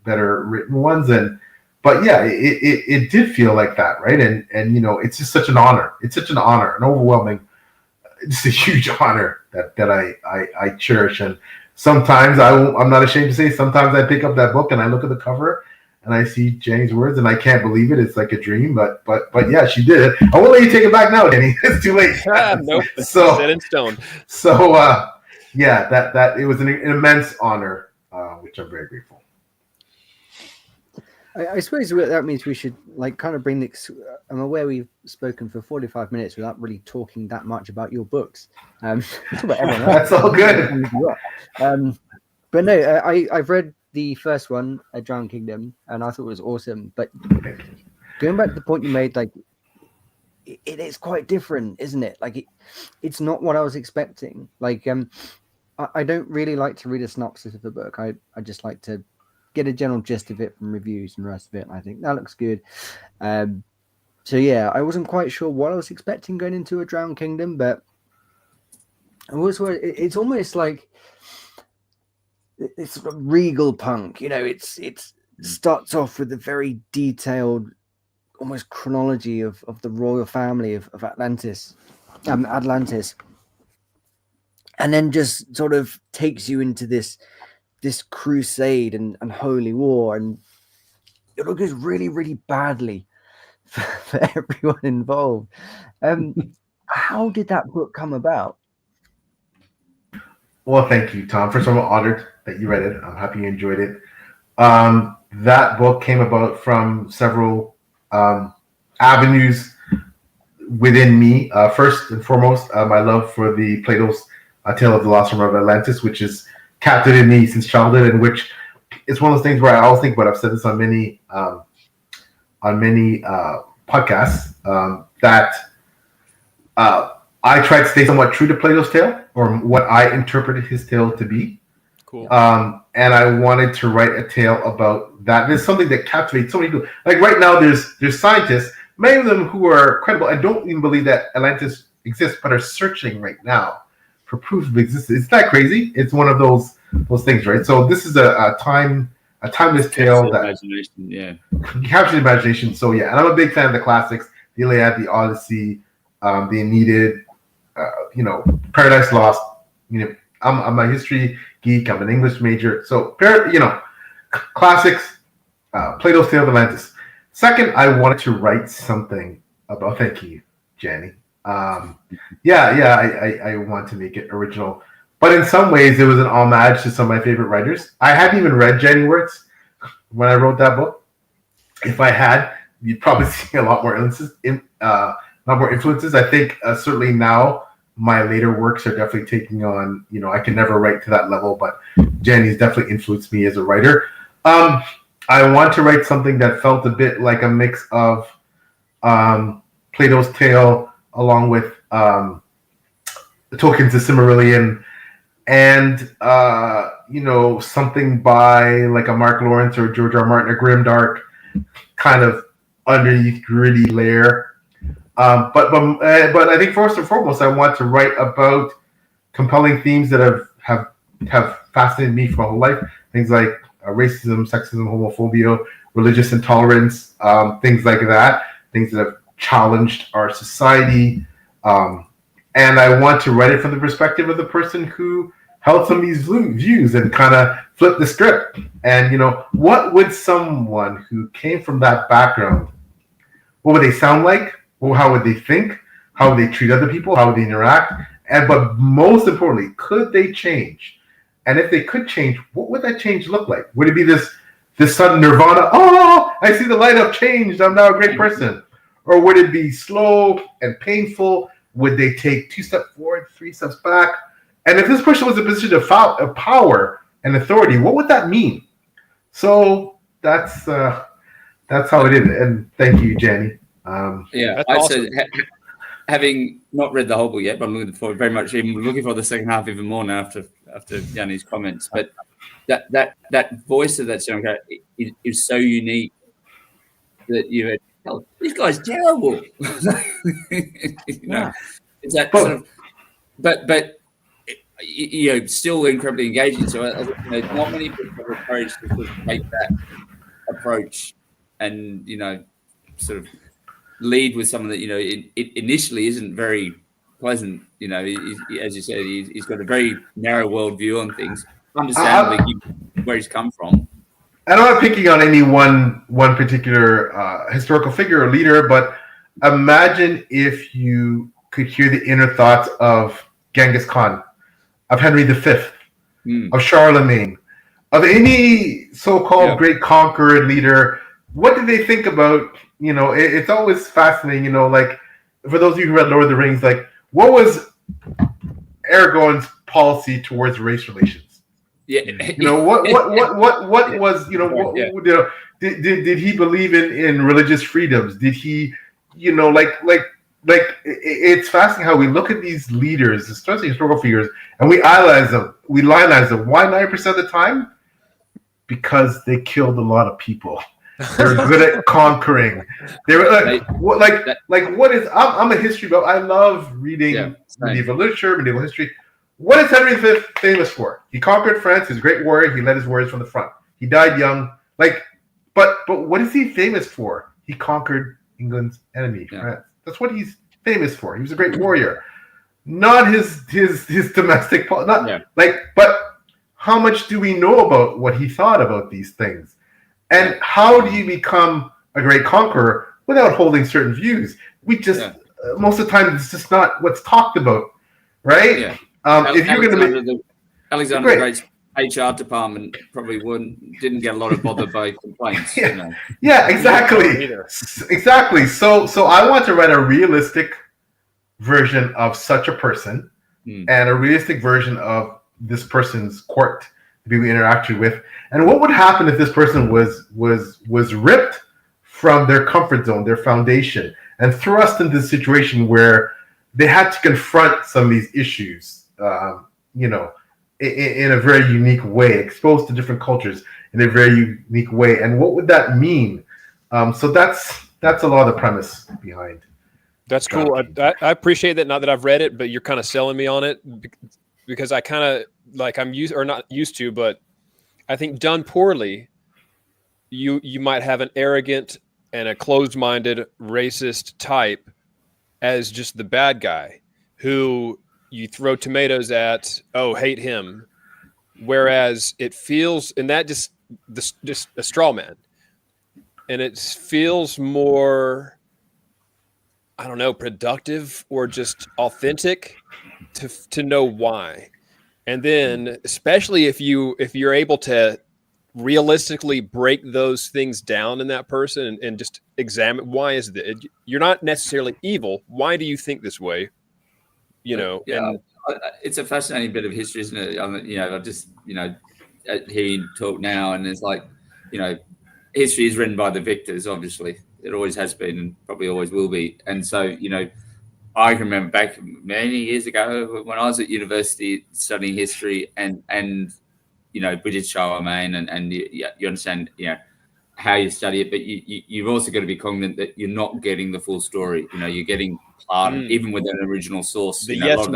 written ones. But yeah, it did feel like that, right? And it's just such an honor. It's such an honor, an overwhelming, it's a huge honor that I cherish. And sometimes I'm not ashamed to say, sometimes I pick up that book and I look at the cover and I see Janny's words and I can't believe it. It's like a dream, but yeah, she did it. I won't let you take it back now, Janny. It's too late. Nope. So set in stone. So yeah, that it was an immense honor, which I'm very grateful. I suppose that means we should kind of bring this. I'm aware we've spoken for 45 minutes without really talking that much about your books. Talk about everyone else. That's all good. But no, I've read the first one, A Drowned Kingdom, and I thought it was awesome. But going back to the point you made, it is quite different, isn't it? It's not what I was expecting. I don't really like to read a synopsis of the book. I just like to get a general gist of it from reviews and the rest of it. And I think that looks good. So yeah, I wasn't quite sure what I was expecting going into A Drowned Kingdom, but it's almost like it's sort of regal punk. It starts off with a very detailed, almost chronology of the royal family of Atlantis, and then just sort of takes you into this crusade and holy war, and it all goes really, really badly for everyone involved. How did that book come about? Well, thank you, Tom. First of all, I'm honored that you read it. I'm happy you enjoyed it. That book came about from several avenues within me. First and foremost, my love for the Plato's Tale of the Lost Summer of Atlantis, which is captivated me since childhood, and which is one of those things where I always think about. I've said this on many podcasts, that I tried to stay somewhat true to Plato's tale, or what I interpreted his tale to be. Cool. And I wanted to write a tale about that. There's something that captivates so many people. Like right now, there's scientists, many of them who are credible and don't even believe that Atlantis exists, but are searching right now for proof of existence. It's not crazy. It's one of those things, right? So this is a timeless tale that captures the imagination. So yeah, and I'm a big fan of the classics: the Iliad, the Odyssey, the Aeneid, Paradise Lost. I'm a history geek. I'm an English major, so classics. Plato's Tale of Atlantis. Second, I wanted to write something about. Thank you, Janny. I want to make it original, but in some ways it was an homage to some of my favorite writers. I hadn't even read Janny Wirtz when I wrote that book. If I had, you'd probably see a lot more influences. I think certainly now my later works are definitely taking on. I can never write to that level, but Janny's definitely influenced me as a writer. I want to write something that felt a bit like a mix of Plato's Tale, along with Tolkien's The Silmarillion, and something by like a Mark Lawrence or George R. Martin, a grimdark kind of underneath gritty layer. But I think first and foremost, I want to write about compelling themes that have fascinated me for my whole life. Things like racism, sexism, homophobia, religious intolerance, things like that. Things that have challenged our society, and I want to write it from the perspective of the person who held some of these views and kind of flip the script. And what would someone who came from that background what would they sound like? Well, how would they think? How would they treat other people? How would they interact? But most importantly, could they change? And if they could change, what would that change look like? Would it be this sudden nirvana? Oh, I see the light. I've changed. I'm now a great person. Or would it be slow and painful? Would they take 2 steps forward, 3 steps back? And if this person was in a position of power and authority, what would that mean? So that's how it is. And thank you, Jenny. Yeah, That's awesome. Having not read the whole book yet, but I'm looking forward very much. Even looking for the second half even more now after Yanni's comments. But that voice of that sound is so unique that you had. Oh, this guy's terrible. It's that sort of, but still incredibly engaging. So not many people have the courage to sort of take that approach and sort of lead with someone that it initially isn't very pleasant. As you said, he's got a very narrow worldview on things. Understandably, where he's come from. I'm not picking on any one particular historical figure or leader, but imagine if you could hear the inner thoughts of Genghis Khan, of Henry V, of Charlemagne, of any so-called great conqueror leader. What did they think about? It's always fascinating. Like for those of you who read Lord of the Rings, like what was Aragorn's policy towards race relations? Yeah, what was did he believe in religious freedoms? Did he it's fascinating how we look at these leaders, especially historical figures, and we lionize them. Why 9% of the time? Because they killed a lot of people. They're good at conquering. They're what is? I'm a history buff. I love reading medieval literature, medieval history. What is Henry V famous for? He conquered France. He's a great warrior. He led his warriors from the front. He died young. But what is he famous for? He conquered England's enemy, France. That's what he's famous for. He was a great warrior, not his domestic. But how much do we know about what he thought about these things? And how do you become a great conqueror without holding certain views? We just most of the time it's just not what's talked about, right? Yeah. If you're going to Alexander the Great's HR department probably didn't get a lot of bother by complaints. Yeah, exactly. So I want to write a realistic version of such a person and a realistic version of this person's court, the people we interact with, and what would happen if this person was ripped from their comfort zone, their foundation, and thrust into a situation where they had to confront some of these issues. In a very unique way, exposed to different cultures in a very unique way. And what would that mean? So that's a lot of the premise behind. That's cool. I appreciate that. Not that I've read it, but you're kind of selling me on it because I kind of I'm not used to, but I think done poorly, you might have an arrogant and a closed-minded racist type as just the bad guy who you throw tomatoes at, hate him. Whereas it feels, and that just a straw man. And it feels more, I don't know, productive or just authentic to know why. And then, especially if you're able to realistically break those things down in that person and just examine why is it, you're not necessarily evil. Why do you think this way? And it's a fascinating bit of history, isn't it? I just hear you talk now, and it's like, history is written by the victors. Obviously, it always has been, and probably always will be. And so, I can remember back many years ago when I was at university studying history, and British Charlemagne, and you understand, how you study it, but you've also got to be cognizant that you're not getting the full story. You're getting part, even with an original source. The yes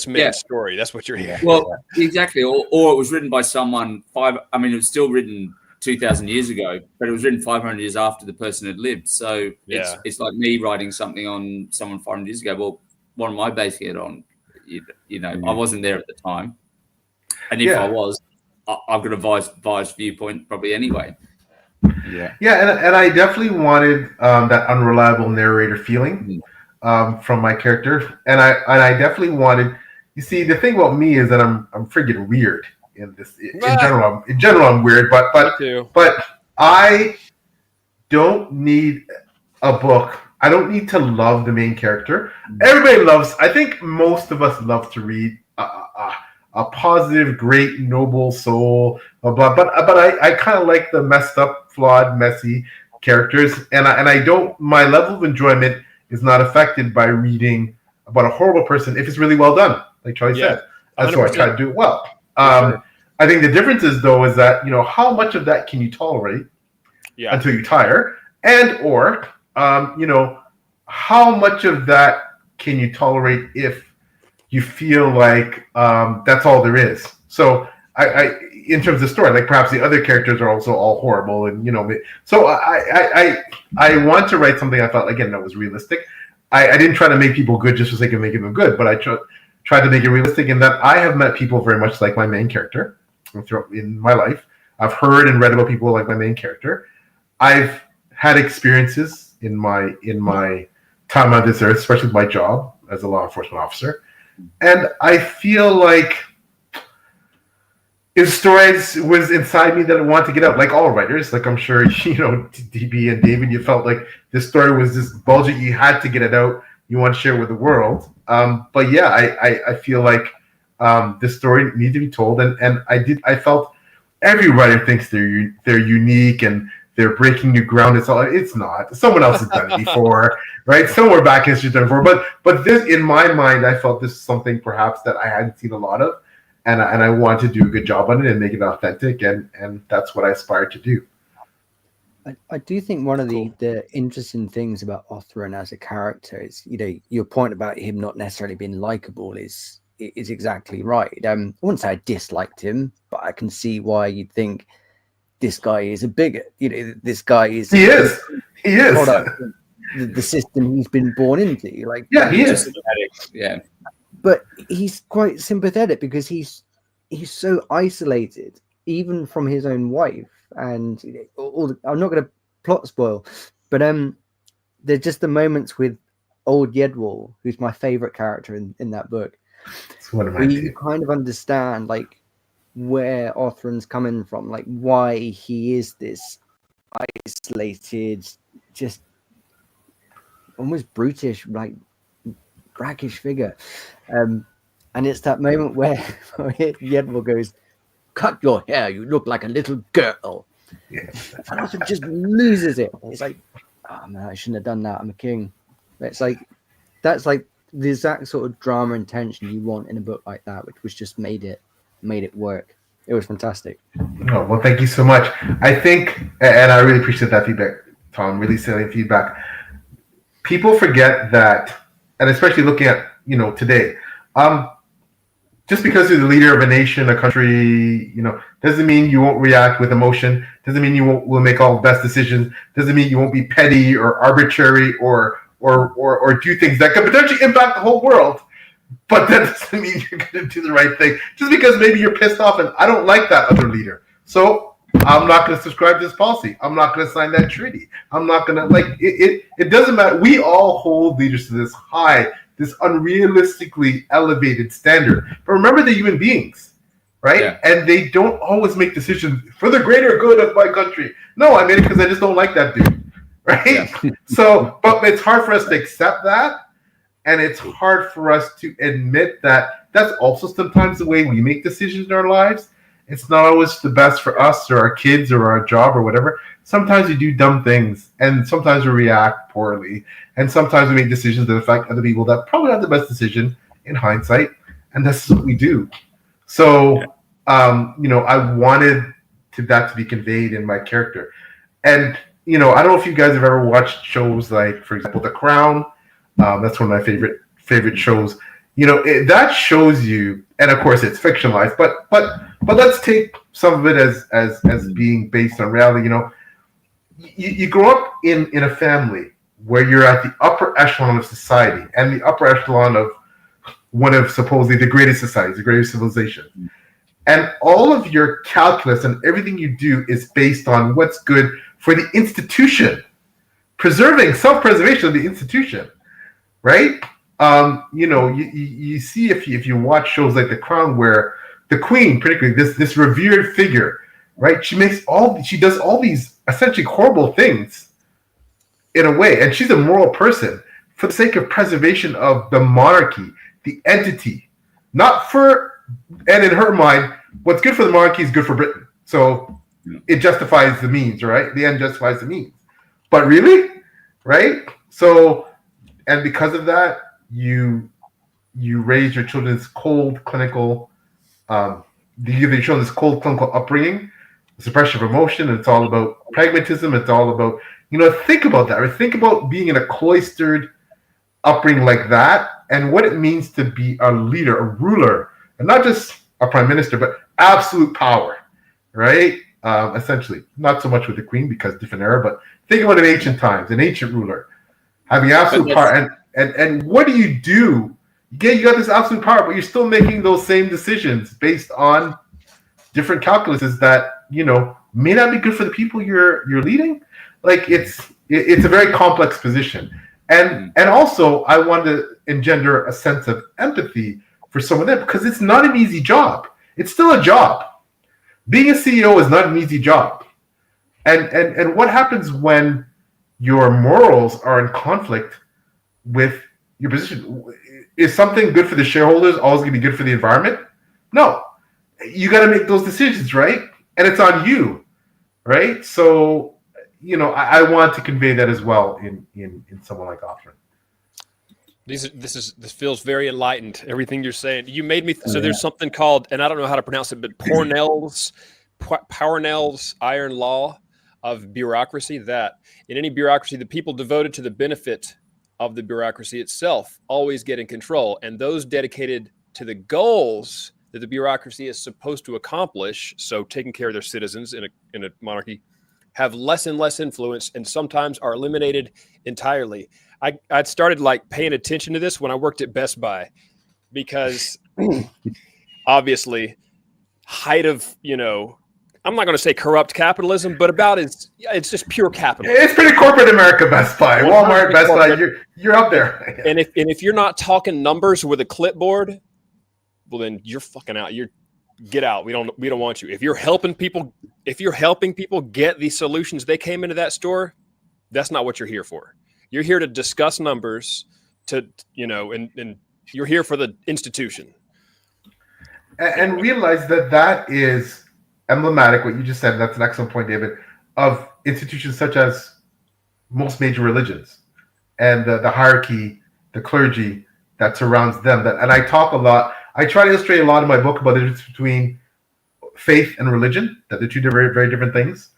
men story. That's what you're hearing. Well, exactly. Or it was written by someone it was still written 2,000 years ago, but it was written 500 years after the person had lived. So it's like me writing something on someone 500 years ago. Well, what am I basing it on? I wasn't there at the time, and if I was, I've got a biased viewpoint probably anyway. And I definitely wanted that unreliable narrator feeling from my character, and I definitely wanted. You see, the thing about me is that I'm friggin' weird in this. In general, I'm weird, but I don't need a book. I don't need to love the main character. Everybody loves. I think most of us love to read a positive, great, noble soul. But I kind of like the messed up, flawed, messy characters, and I don't. My level of enjoyment is not affected by reading about a horrible person if it's really well done, like Charlie said. And so I try to do it well. I think the difference is though is that how much of that can you tolerate until you tire, and or how much of that can you tolerate if you feel like that's all there is. So I in terms of story, like perhaps the other characters are also all horrible, and so I want to write something I thought again that was realistic. I didn't try to make people good just for the sake of making them good, but I tried to make it realistic in that I have met people very much like my main character in my life. I've heard and read about people like my main character. I've had experiences in my time on this earth, especially with my job as a law enforcement officer, and I feel like if stories was inside me that I want to get out, like all writers, like I'm sure DB and David, you felt like this story was this bulging, you had to get it out, you want to share it with the world. But yeah, I feel like this story needs to be told, and I felt every writer thinks they're unique and they're breaking new ground. It's not. Someone else has done it before, right? Somewhere back in history done it before. But this, in my mind, I felt this is something perhaps that I hadn't seen a lot of. And I want to do a good job on it and make it authentic, and that's what I aspire to do. I do think one of the interesting things about Othran as a character is, your point about him not necessarily being likable is exactly right. I wouldn't say I disliked him, but I can see why you'd think this guy is a bigot. This guy is. He is. Product of the system he's been born into. He is. Yeah. But he's quite sympathetic because he's so isolated, even from his own wife. And I'm not going to plot spoil, but there's just the moments with old Yedwall, who's my favorite character in that book. Where you kind of understand where Othran's coming from, why he is this isolated, just almost brutish, brackish figure, and it's that moment where Yedwall goes, "Cut your hair, you look like a little girl." And Arthur just loses it. It's like, oh man, I shouldn't have done that, I'm a king. It's that's the exact sort of drama and tension you want in a book like that, which was just made it work. It was fantastic. Oh, well, thank you so much. I think, and I really appreciate that feedback, Tom, really salient feedback. People forget that, and especially looking at today, just because you're the leader of a nation, a country, doesn't mean you won't react with emotion. Doesn't mean you will make all the best decisions. Doesn't mean you won't be petty or arbitrary or do things that could potentially impact the whole world. But that doesn't mean you're going to do the right thing. Just because maybe you're pissed off and I don't like that other leader, so I'm not going to subscribe to this policy. I'm not going to sign that treaty. I'm not going to it doesn't matter. We all hold leaders to this unrealistically elevated standard. But remember, they're human beings, right? Yeah. And they don't always make decisions for the greater good of my country. No, I made it because I just don't like that dude, right? Yeah. So, but it's hard for us to accept that. And it's hard for us to admit that that's also sometimes the way we make decisions in our lives. It's not always the best for us or our kids or our job or whatever. Sometimes we do dumb things, and sometimes we react poorly, and sometimes we make decisions that affect other people that probably not the best decision in hindsight, and that's what we do. So, I wanted that to be conveyed in my character. And, I don't know if you guys have ever watched shows like, for example, The Crown. That's one of my favorite shows. That shows you, and of course it's fictionalized, but let's take some of it as being based on reality. You grow up in a family where you're at the upper echelon of society and the upper echelon of one of supposedly the greatest societies, the greatest civilization. And all of your calculus and everything you do is based on what's good for the institution, preserving self-preservation of the institution, right? You see if you watch shows like The Crown, where the Queen, particularly this revered figure, right? She does all these essentially horrible things in a way, and she's a moral person for the sake of preservation of the monarchy, the entity, and in her mind, what's good for the monarchy is good for Britain. So it justifies the means, right? The end justifies the means. But really, right? So, and because of that, you raise your children's cold clinical, you give your children this cold clinical upbringing, suppression of emotion, and it's all about pragmatism. It's all about, think about that, right? Think about being in a cloistered upbringing like that, and what it means to be a leader, a ruler, and not just a prime minister, but absolute power, right? Essentially, not so much with the Queen because different era, but think about in ancient times, an ancient ruler having absolute power, and what do? You got this absolute power, but you're still making those same decisions based on different calculuses that may not be good for the people you're leading. Like it's a very complex position, and also I want to engender a sense of empathy for someone there, because it's not an easy job. It's still a job. Being a CEO is not an easy job, and what happens when your morals are in conflict with your position? Is something good for the shareholders always going to be good for the environment? No. You got to make those decisions, right? And it's on you, right? So, I want to convey that as well in someone like Offren. This feels very enlightened. Everything you're saying, you made me. So there's something called, and I don't know how to pronounce it, but Parnell's iron law of bureaucracy. That in any bureaucracy, the people devoted to the benefit of the bureaucracy itself always get in control, and those dedicated to the goals that the bureaucracy is supposed to accomplish, so taking care of their citizens in a monarchy, have less and less influence, and sometimes are eliminated entirely. I'd started paying attention to this when I worked at Best Buy, because obviously height of I'm not going to say corrupt capitalism, but it's just pure capitalism. It's pretty corporate America, Best Buy, Walmart, Best Buy. You're up there. And if you're not talking numbers with a clipboard, well, then you're fucking out. Get out. We don't want you. If you're helping people get the solutions they came into that store, that's not what you're here for. You're here to discuss numbers, and you're here for the institution. And realize that is emblematic, what you just said. That's an excellent point, David, of institutions such as most major religions and the hierarchy, the clergy that surrounds them. And I talk a lot. I try to illustrate a lot in my book about the difference between faith and religion, that they're two very, very different things.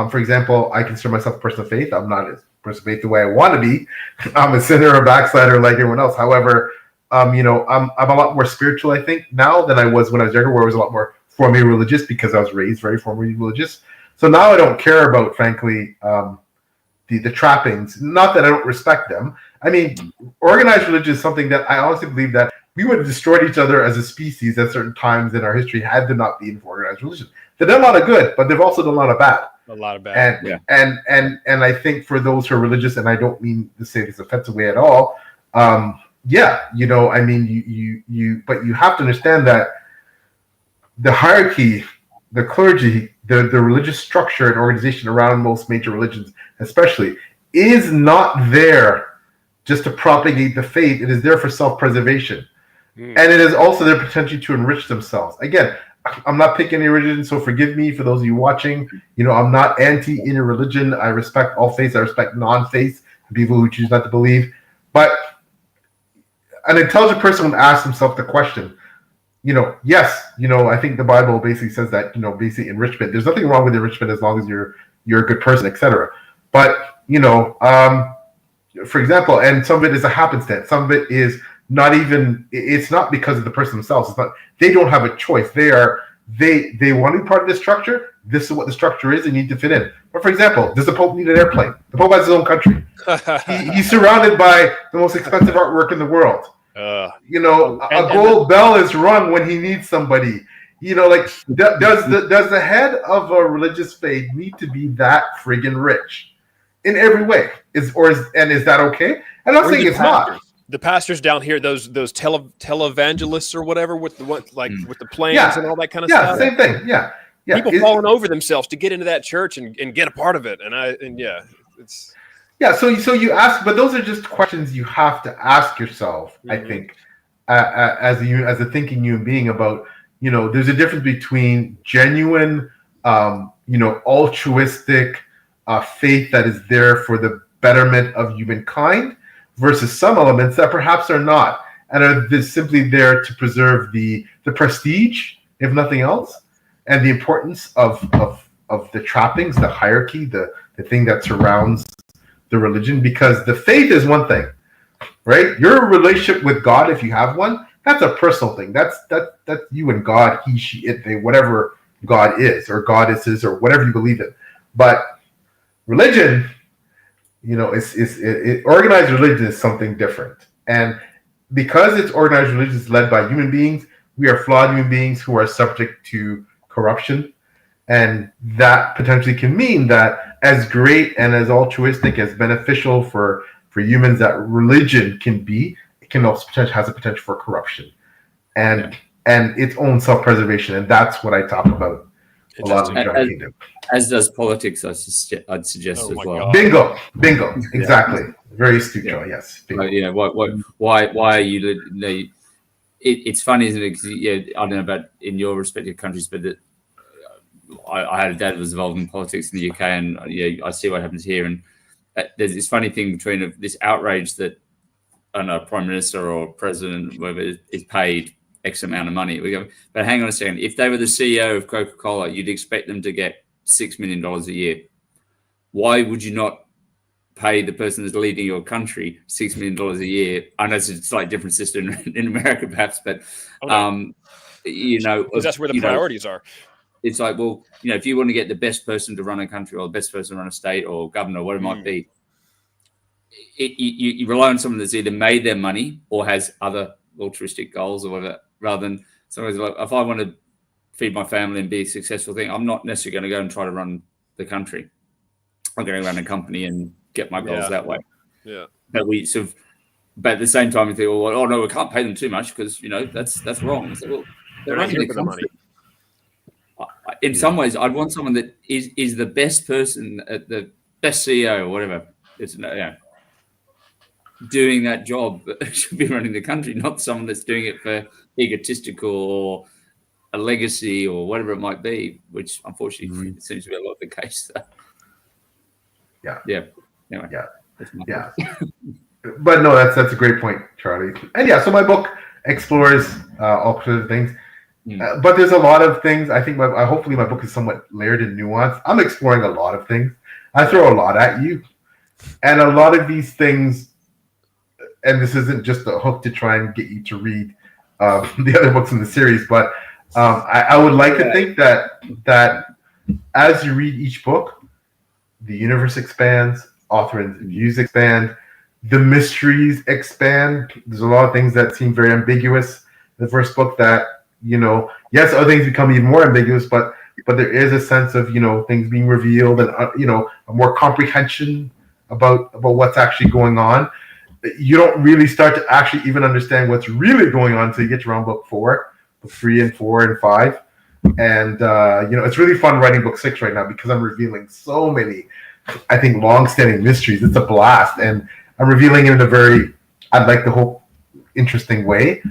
For example, I consider myself a person of faith. I'm not a person of faith the way I want to be. I'm a sinner, a backslider like everyone else. However, I'm a lot more spiritual, I think, now than I was when I was younger, where I was a lot more formally religious because I was raised very formally religious. So now I don't care about, frankly, the trappings. Not that I don't respect them. I mean, organized religion is something that I honestly believe that we would have destroyed each other as a species at certain times in our history had there not been for organized religion. They've done a lot of good, but they've also done a lot of bad. A lot of bad. And I think for those who are religious, and I don't mean to say this offensive way at all, but you have to understand that the hierarchy, the clergy, the religious structure and organization around most major religions, especially, is not there just to propagate the faith. It is there for self-preservation. And it is also their potential to enrich themselves. Again, I'm not picking any religion, so forgive me for those of you watching. I'm not anti any religion. I respect all faiths. I respect non-faiths, people who choose not to believe. But an intelligent person would ask himself the question, yes, I think the Bible basically says that, basically enrichment. There's nothing wrong with enrichment as long as you're a good person, etc. But, for example, and some of it is a happenstance. Some of it is not even, it's not because of the person themselves. It's not, they don't have a choice. They want to be part of this structure. This is what the structure is. They need to fit in. But for example, does the Pope need an airplane? The Pope has his own country. He's surrounded by the most expensive artwork in the world. A gold bell is rung when he needs somebody. like does the head of a religious faith need to be that friggin' rich in every way? Is that okay? I'm not saying it's not. The pastors down here, those televangelists or whatever, with the with the plans and all that kind of stuff. Yeah, same thing. Yeah. People falling over themselves to get into that church and get a part of it. It's So you ask, but those are just questions you have to ask yourself. I think as a thinking human being about, there's a difference between genuine, altruistic faith that is there for the betterment of humankind versus some elements that perhaps are not and are simply there to preserve the prestige, if nothing else, and the importance of the trappings, the hierarchy, the thing that surrounds the religion. Because the faith is one thing, right? Your relationship with God, if you have one, that's a personal thing. That's you and God, he, she, it, they, whatever God is or goddesses or whatever you believe in. But religion, organized religion is something different. And because it's organized religion is led by human beings, we are flawed human beings who are subject to corruption. And that potentially can mean that as great and as altruistic, as beneficial for humans that religion can be, it can also has a potential for corruption and its own self-preservation. And that's what I talk about a lot in the United Kingdom. As does politics, I'd suggest as well. God. Bingo. Exactly. Very astute, Joe. Yes. Why are you? It's funny, isn't it? Because, I don't know about in your respective countries, but that I had a dad who was involved in politics in the UK, and I see what happens here. And there's this funny thing between this outrage that a prime minister or president, whoever, is paid X amount of money. We go, but hang on a second. If they were the CEO of Coca-Cola, you'd expect them to get $6 million a year. Why would you not pay the person that's leading your country $6 million a year? I know it's a slightly different system in America, perhaps, but because that's where the priorities are. It's like, well, if you want to get the best person to run a country or the best person to run a state or governor, or whatever it might be, you rely on someone that's either made their money or has other altruistic goals or whatever, rather than someone who's like, if I want to feed my family and be a successful thing, I'm not necessarily going to go and try to run the country. I'm going to run a company and get my goals that way. Yeah. But but at the same time, we think, well, oh no, we can't pay them too much because that's wrong. So, well, they're running the country. In some ways, I'd want someone that is the best person, the best CEO or whatever. It's doing that job should be running the country, not someone that's doing it for egotistical or a legacy or whatever it might be, which unfortunately seems to be a lot of the case. Yeah. Anyway, yeah. But no, that's a great point, Charlie. And so my book explores all sorts of things. But there's a lot of things. I think hopefully my book is somewhat layered and nuanced. I'm exploring a lot of things. I throw a lot at you. And a lot of these things, and this isn't just a hook to try and get you to read the other books in the series, but I would like to think that as you read each book, the universe expands, author's views expand, the mysteries expand. There's a lot of things that seem very ambiguous in the first book that, yes, other things become even more ambiguous, but there is a sense of, things being revealed and, a more comprehension about what's actually going on. You don't really start to actually even understand what's really going on until you get to around book 4, book 3 and 4 and 5. And, it's really fun writing book 6 right now because I'm revealing so many, I think, long-standing mysteries. It's a blast. And I'm revealing it in a very, I'd like to hope, interesting way.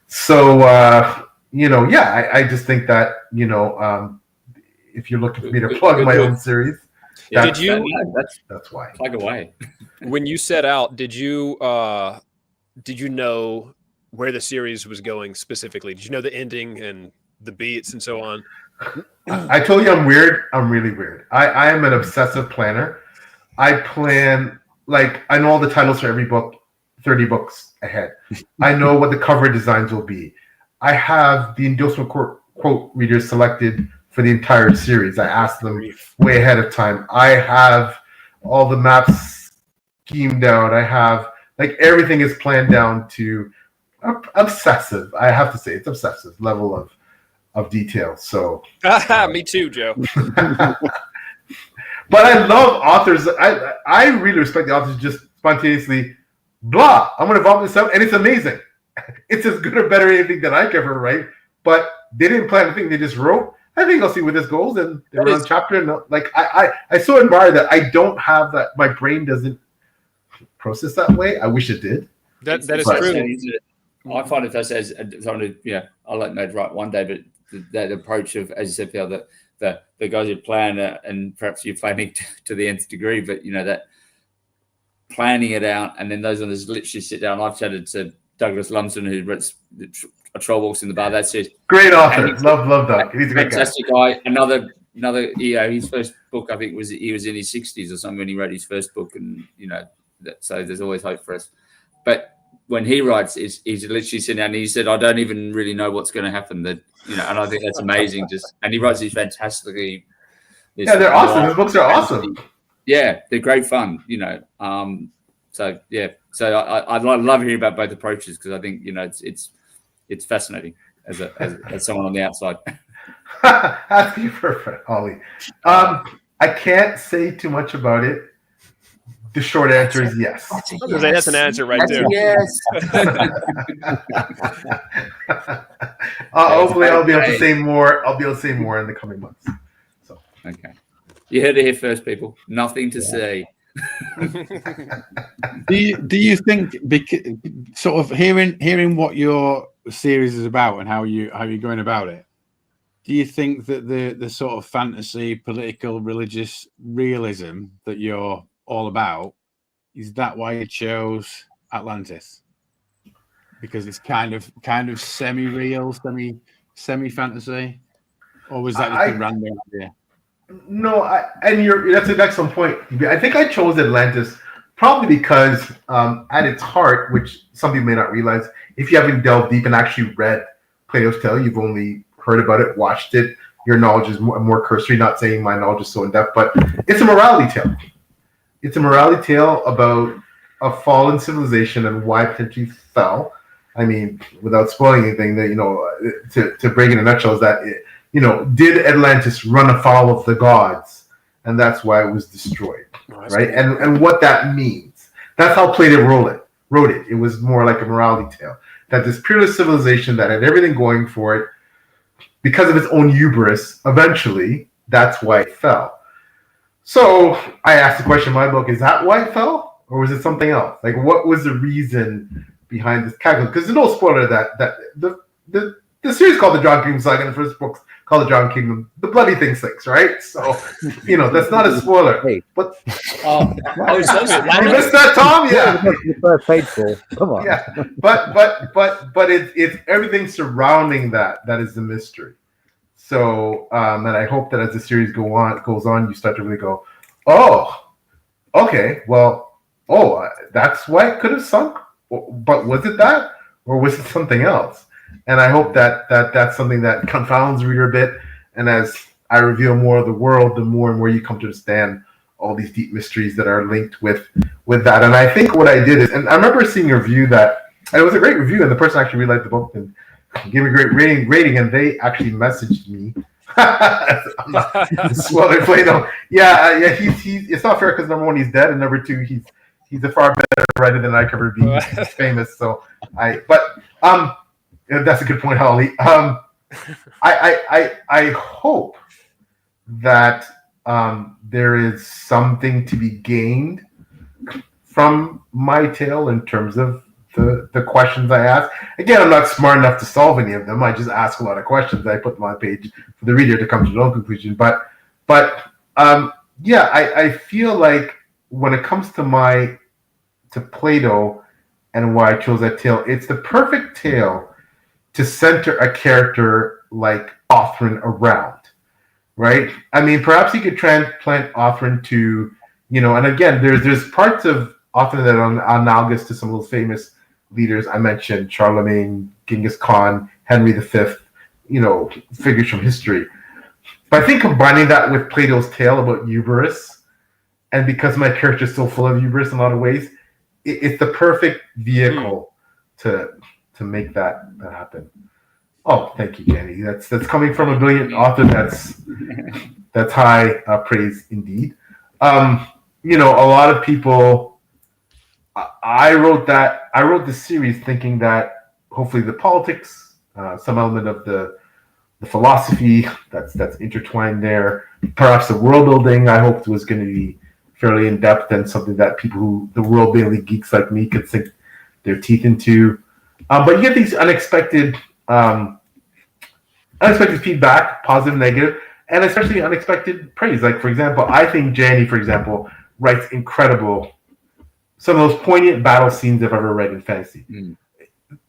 So, I just think that, if you're looking for me to plug my own series, that's why. Plug away. When you set out, did you know where the series was going specifically? Did you know the ending and the beats and so on? I told you I'm weird. I'm really weird. I am an obsessive planner. I plan, I know all the titles for every book, 30 books ahead. I know what the cover designs will be. I have the endorsement quote readers selected for the entire series. I asked them way ahead of time. I have all the maps schemed out. I have, everything is planned down to obsessive. I have to say, it's obsessive level of detail. So, Me too, Joe. but I love authors. I really respect the authors just spontaneously, blah, I'm going to vomit this out, and it's amazing. It's as good or better than anything that I could ever write, but they didn't plan anything. They just wrote, I think I'll see where this goes, and they wrote a chapter. And like, I so admire that. I don't have that. My brain doesn't process that way. I wish it did. That is true. I find it as I'll let Ned write one day, but that approach of, as you said, Pierre, that the guys who plan and perhaps you're planning to the nth degree, but that planning it out, and then those others literally sit down. I've chatted to Douglas Lumsden, who writes A Troll Walks in the Bar. That's it. Great author. Love Doug. He's a great fantastic guy. Another, his first book, I think, he was in his 60s or something when he wrote his first book, and so there's always hope for us. But when he writes, he's literally sitting down and he said, I don't even really know what's going to happen. That and I think that's amazing. And he writes these fantastically. They're awesome. His books are awesome. Yeah, they're great fun. So I love hearing about both approaches, because I think it's fascinating as someone on the outside. That's perfect, Ollie. I can't say too much about it. The short answer is yes. That's an answer right there. Yes. Hopefully, I'll be able to say more. I'll be able to say more in the coming months. So, okay, you heard it here first, people. Nothing to say. Do you think, sort of hearing what your series is about and how you're going about it, do you think that the sort of fantasy, political, religious realism that you're all about, is that why you chose Atlantis? Because it's kind of semi-real, semi-fantasy, or was that just a random idea? No, that's an excellent point. I think I chose Atlantis probably because at its heart, which some people may not realize, if you haven't delved deep and actually read Plato's Tale, you've only heard about it, watched it, your knowledge is more cursory. Not saying my knowledge is so in-depth, but it's a morality tale. It's a morality tale about a fallen civilization and why it potentially fell. I mean, without spoiling anything, that to break in a nutshell is that did Atlantis run afoul of the gods, and that's why it was destroyed, right? And what that means. That's how Plato wrote it. It was more like a morality tale, that this peerless civilization that had everything going for it, because of its own hubris, eventually, that's why it fell. So I asked the question in my book, is that why it fell? Or was it something else? Like, what was the reason behind this calculus? Because there's no spoiler that the series called The John Kingdom Saga, and the first book's called The John Kingdom, the bloody thing sinks, right? So, that's not a spoiler. Hey. But you missed that, Tom? Yeah. The first paid for. Come on. Yeah. But it's everything surrounding that is the mystery. So, and I hope that as the series goes on, you start to really go, oh, okay, well, that's why it could have sunk. But was it that, or was it something else? And I hope that that's something that confounds the reader a bit. And as I reveal more of the world, the more and more you come to understand all these deep mysteries that are linked with that. And I think what I did is, and I remember seeing a review and it was a great review, and the person actually really liked the book and gave me a great rating, and they actually messaged me. I'm not spoiling Plato. Yeah, he's it's not fair because number one, he's dead, and number two, he's a far better writer than I could ever be. He's famous, so that's a good point, Holly. I hope that there is something to be gained from my tale in terms of the questions I ask. Again, I'm not smart enough to solve any of them. I just ask a lot of questions. I put them on page for the reader to come to their own conclusion. But I feel like when it comes to Plato and why I chose that tale, it's the perfect tale to center a character like Othrin around, right? I mean, perhaps you could transplant Othrin to, and again, there's parts of Othrin that are analogous to some of those famous leaders I mentioned, Charlemagne, Genghis Khan, Henry V, figures from history. But I think combining that with Plato's tale about hubris, and because my character is so full of hubris in a lot of ways, it's the perfect vehicle to make that happen. Oh, thank you, Jenny. That's coming from a brilliant author. That's high praise indeed. Um, a lot of people. I wrote that. I wrote this series thinking that hopefully the politics, some element of the philosophy that's intertwined there, perhaps the world building. I hoped was going to be fairly in depth and something that people who the world building geeks like me could sink their teeth into. But you get these unexpected feedback, positive, negative, and especially unexpected praise. Like, for example, I think Janny, for example, writes incredible, some of those poignant battle scenes I've ever read in fantasy.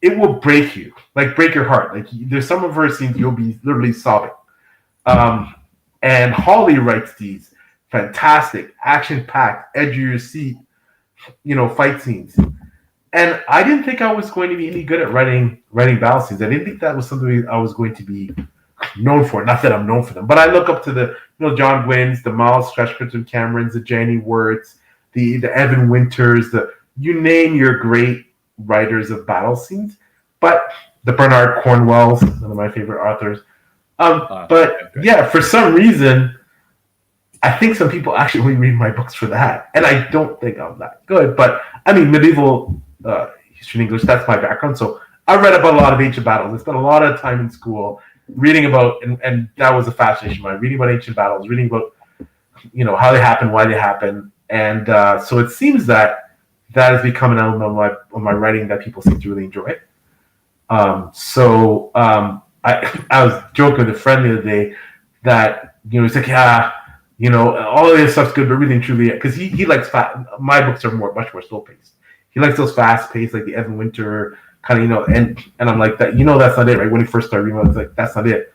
It will break you, like break your heart. Like, there's some of her scenes you'll be literally sobbing. And Holly writes these fantastic, action-packed, edge of your seat, fight scenes. And I didn't think I was going to be any good at writing battle scenes. I didn't think that was something I was going to be known for. Not that I'm known for them, but I look up to the John Gwynns, the Miles Stretchford Camerons, the Janie Words, the Evan Winters, you name your great writers of battle scenes. But the Bernard Cornwells, one of my favorite authors. But yeah, for some reason, I think some people actually read my books for that, and I don't think I'm that good. But I mean, medieval history and English, that's my background. So I read about a lot of ancient battles. I spent a lot of time in school reading about, and that was a fascination of mine, reading about ancient battles, reading about, how they happen, why they happen. And so it seems that has become an element of my writing that people seem to really enjoy. I was joking with a friend the other day that, he's like, all of this stuff's good, but really and truly, because he likes my books are much more slow paced. He likes those fast paced, like the Evan Winter kind of, and I'm like that. That's not it, right? When he first started reading, I was like, that's not it.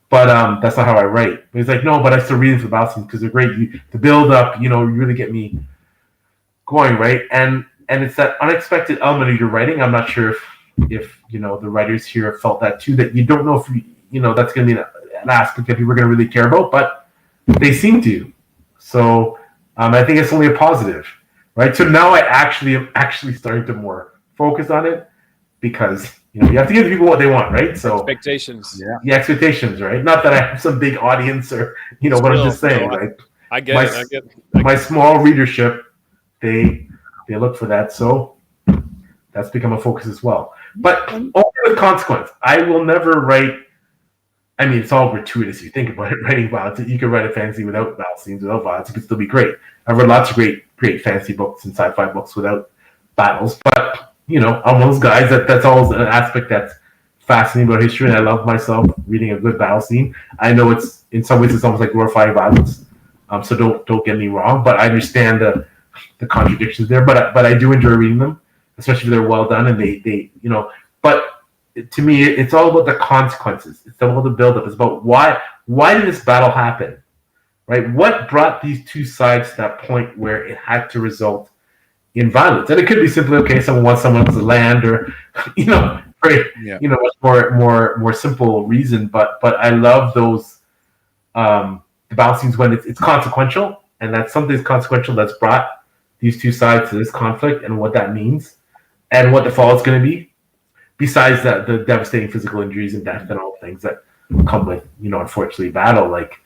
But that's not how I write. But he's like, no, but I still read it for the battle scenes because they're great. The build up, you really get me going, right? And it's that unexpected element of your writing. I'm not sure if the writers here felt that too. That you don't know if that's going to be an aspect that people are going to really care about, but they seem to. So I think it's only a positive, right? So now I am actually starting to more focus on it because you have to give people what they want, right? So Expectations. Yeah. The expectations, right? Not that I have some big audience or but I'm just saying, right? I get it. My small readership, they look for that. So that's become a focus as well. But only with consequence. I will never write. I mean, it's all gratuitous if you think about it. Writing violence, you can write a fantasy without battle scenes, without violence. It could still be great. I've read lots of great fantasy books and sci-fi books without battles. But I'm one of those guys that's always an aspect that's fascinating about history, and I love myself reading a good battle scene. I know it's in some ways it's almost like glorifying violence. So don't get me wrong, but I understand the contradictions there. But I do enjoy reading them, especially if they're well done and they But to me, it's all about the consequences. It's all about the buildup. It's about why did this battle happen, right? What brought these two sides to that point where it had to result in violence? And it could be simply, okay, someone wants someone else's land, or much more simple reason. But I love those the battle scenes when it's consequential, and that's something that's consequential that's brought these two sides to this conflict, and what that means, and what the fall is going to be. Besides the devastating physical injuries and death and all the things that come with, unfortunately, battle. Like,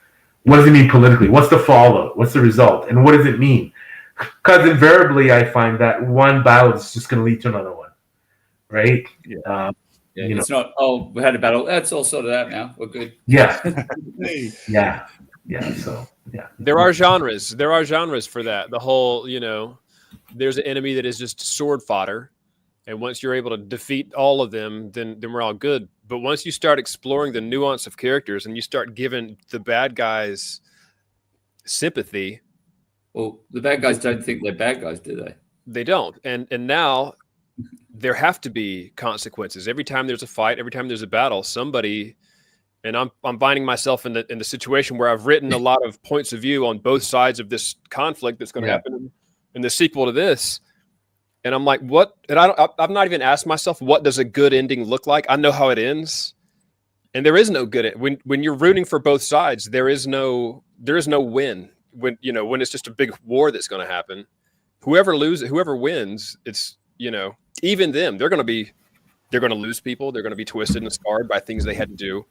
what does it mean politically? What's the fallout? What's the result? And what does it mean? Because invariably, I find that one battle is just going to lead to another one, right? Yeah. It's not, we had a battle. That's all sorted out now. We're good. Yeah. Yeah. So, yeah. There are genres. There are genres for that. The whole, there's an enemy that is just sword fodder. And once you're able to defeat all of them, then we're all good. But once you start exploring the nuance of characters and you start giving the bad guys sympathy. Well, the bad guys don't think they're bad guys, do they? They don't. And now there have to be consequences. Every time there's a fight, every time there's a battle, somebody, and I'm finding myself in the situation where I've written a lot of points of view on both sides of this conflict that's going to happen in the sequel to this. And I'm like, what? And I've not even asked myself, what does a good ending look like? I know how it ends, and there is no good. When you're rooting for both sides, there is no win. When it's just a big war that's going to happen, whoever wins, it's even them. They're going to be they're going to lose people. They're going to be twisted and scarred by things they had to do.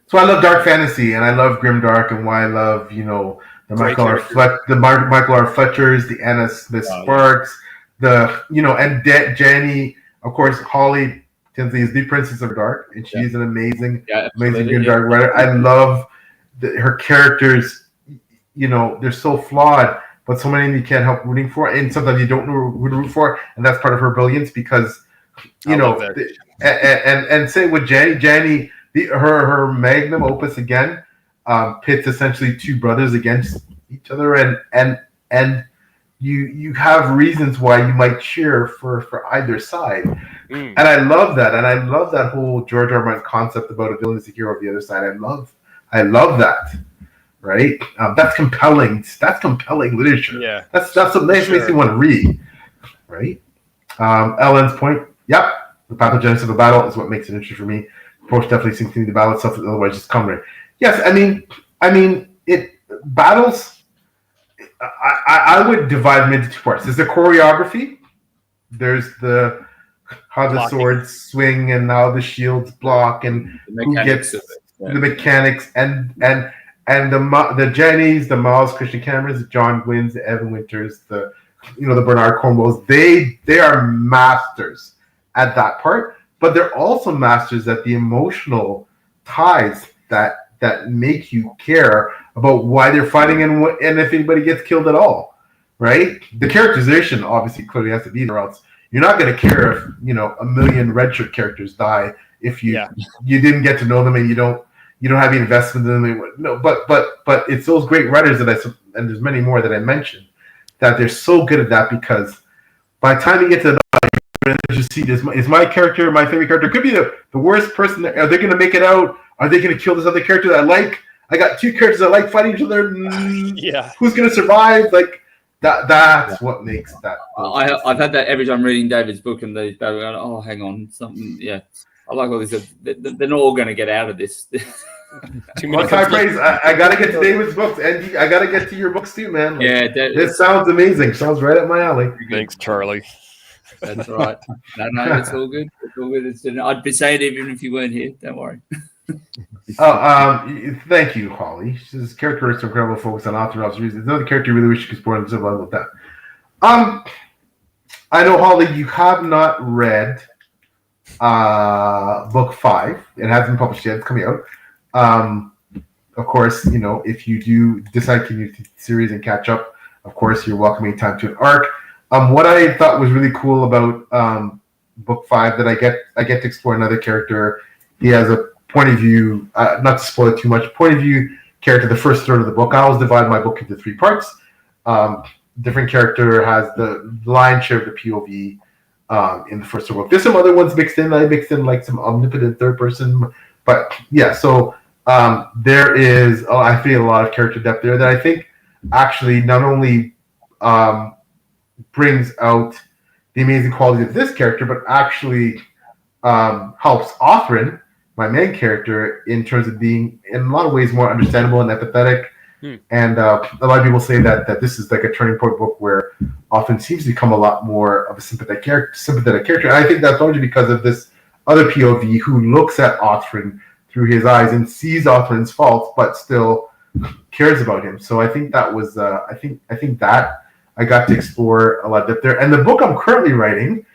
So I love dark fantasy, and I love grimdark, and why I love the Great Michael R. Fletchers, the Anna Smith Sparks, and Jenny, of course, Holly Tinsley is the Princess of Dark, and she's an amazing grimdark writer. I love her characters. They're so flawed, but so many of them you can't help rooting for, and sometimes you don't know who to root for, and that's part of her brilliance because and same with Jenny. Her magnum opus again pits essentially two brothers against each other, and you have reasons why you might cheer for either side, and I love that, and I love that whole George R. R. Martin concept about a villain is a hero of the other side. I love that, right? That's compelling. That's compelling literature. Yeah, that's what makes me want to read, right? Ellen's point. Yep, the pathogenesis of a battle is what makes it interesting for me. Approach definitely seems to be the battle itself, otherwise just comedy. Yes, I mean it battles. I would divide them into two parts. There's the choreography. There's how the swords swing and how the shields block and who gets the mechanics and the Jennys, the Miles Christian Camerons, the John Gwynns, the Evan Winters, the Bernard Cornwells. They are masters at that part. But they're also masters at the emotional ties that make you care about why they're fighting and if anybody gets killed at all, right? The characterization obviously clearly has to be there, or else you're not going to care if a million redshirt characters die if you didn't get to know them and you don't have any investment in them. No, but it's those great writers and there's many more that I mentioned that they're so good at that, because by the time you get to just see this is my character, my favorite character. Could be the worst person. Are they going to make it out? Are they going to kill this other character that I like? I got two characters that like fighting each other. Who's going to survive? Like that's what makes that. I've had that every time reading David's book, and they go, "Oh, hang on, something." Yeah, I like all this. They're not all going to get out of this. High praise. I got to get to David's books, and I got to get to your books too, man. Like, this sounds amazing. Sounds right up my alley. Thanks, Charlie. That's right. No, it's all good. It's all good. I'd be saying it even if you weren't here. Don't worry. Thank you, Holly. His character is incredible. Focus on author observations. Another character you really wish you could explore and something about that. I know, Holly, you have not read book 5. It hasn't been published yet. It's coming out. Of course, if you do decide to continue the series and catch up, of course, you're welcome anytime to an arc. What I thought was really cool about book 5 that I get to explore another character. He has a point of view, not to spoil it too much, point of view character the first third of the book. I always divide my book into 3 parts. Different character has the lion's share of the POV in the first third of the book. There's some other ones mixed in. I mixed in like some omnipotent third person. But yeah, so there is, I feel a lot of character depth there that I think actually not only brings out the amazing quality of this character, but actually helps Othrin, my main character, in terms of being, in a lot of ways, more understandable and empathetic. And a lot of people say that this is like a turning point book where Othrin seems to become a lot more of a sympathetic character. And I think that's largely because of this other POV who looks at Othrin through his eyes and sees Othrin's faults, but still cares about him. So I think that was, I think that I got to explore a lot of depth there. And the book I'm currently writing,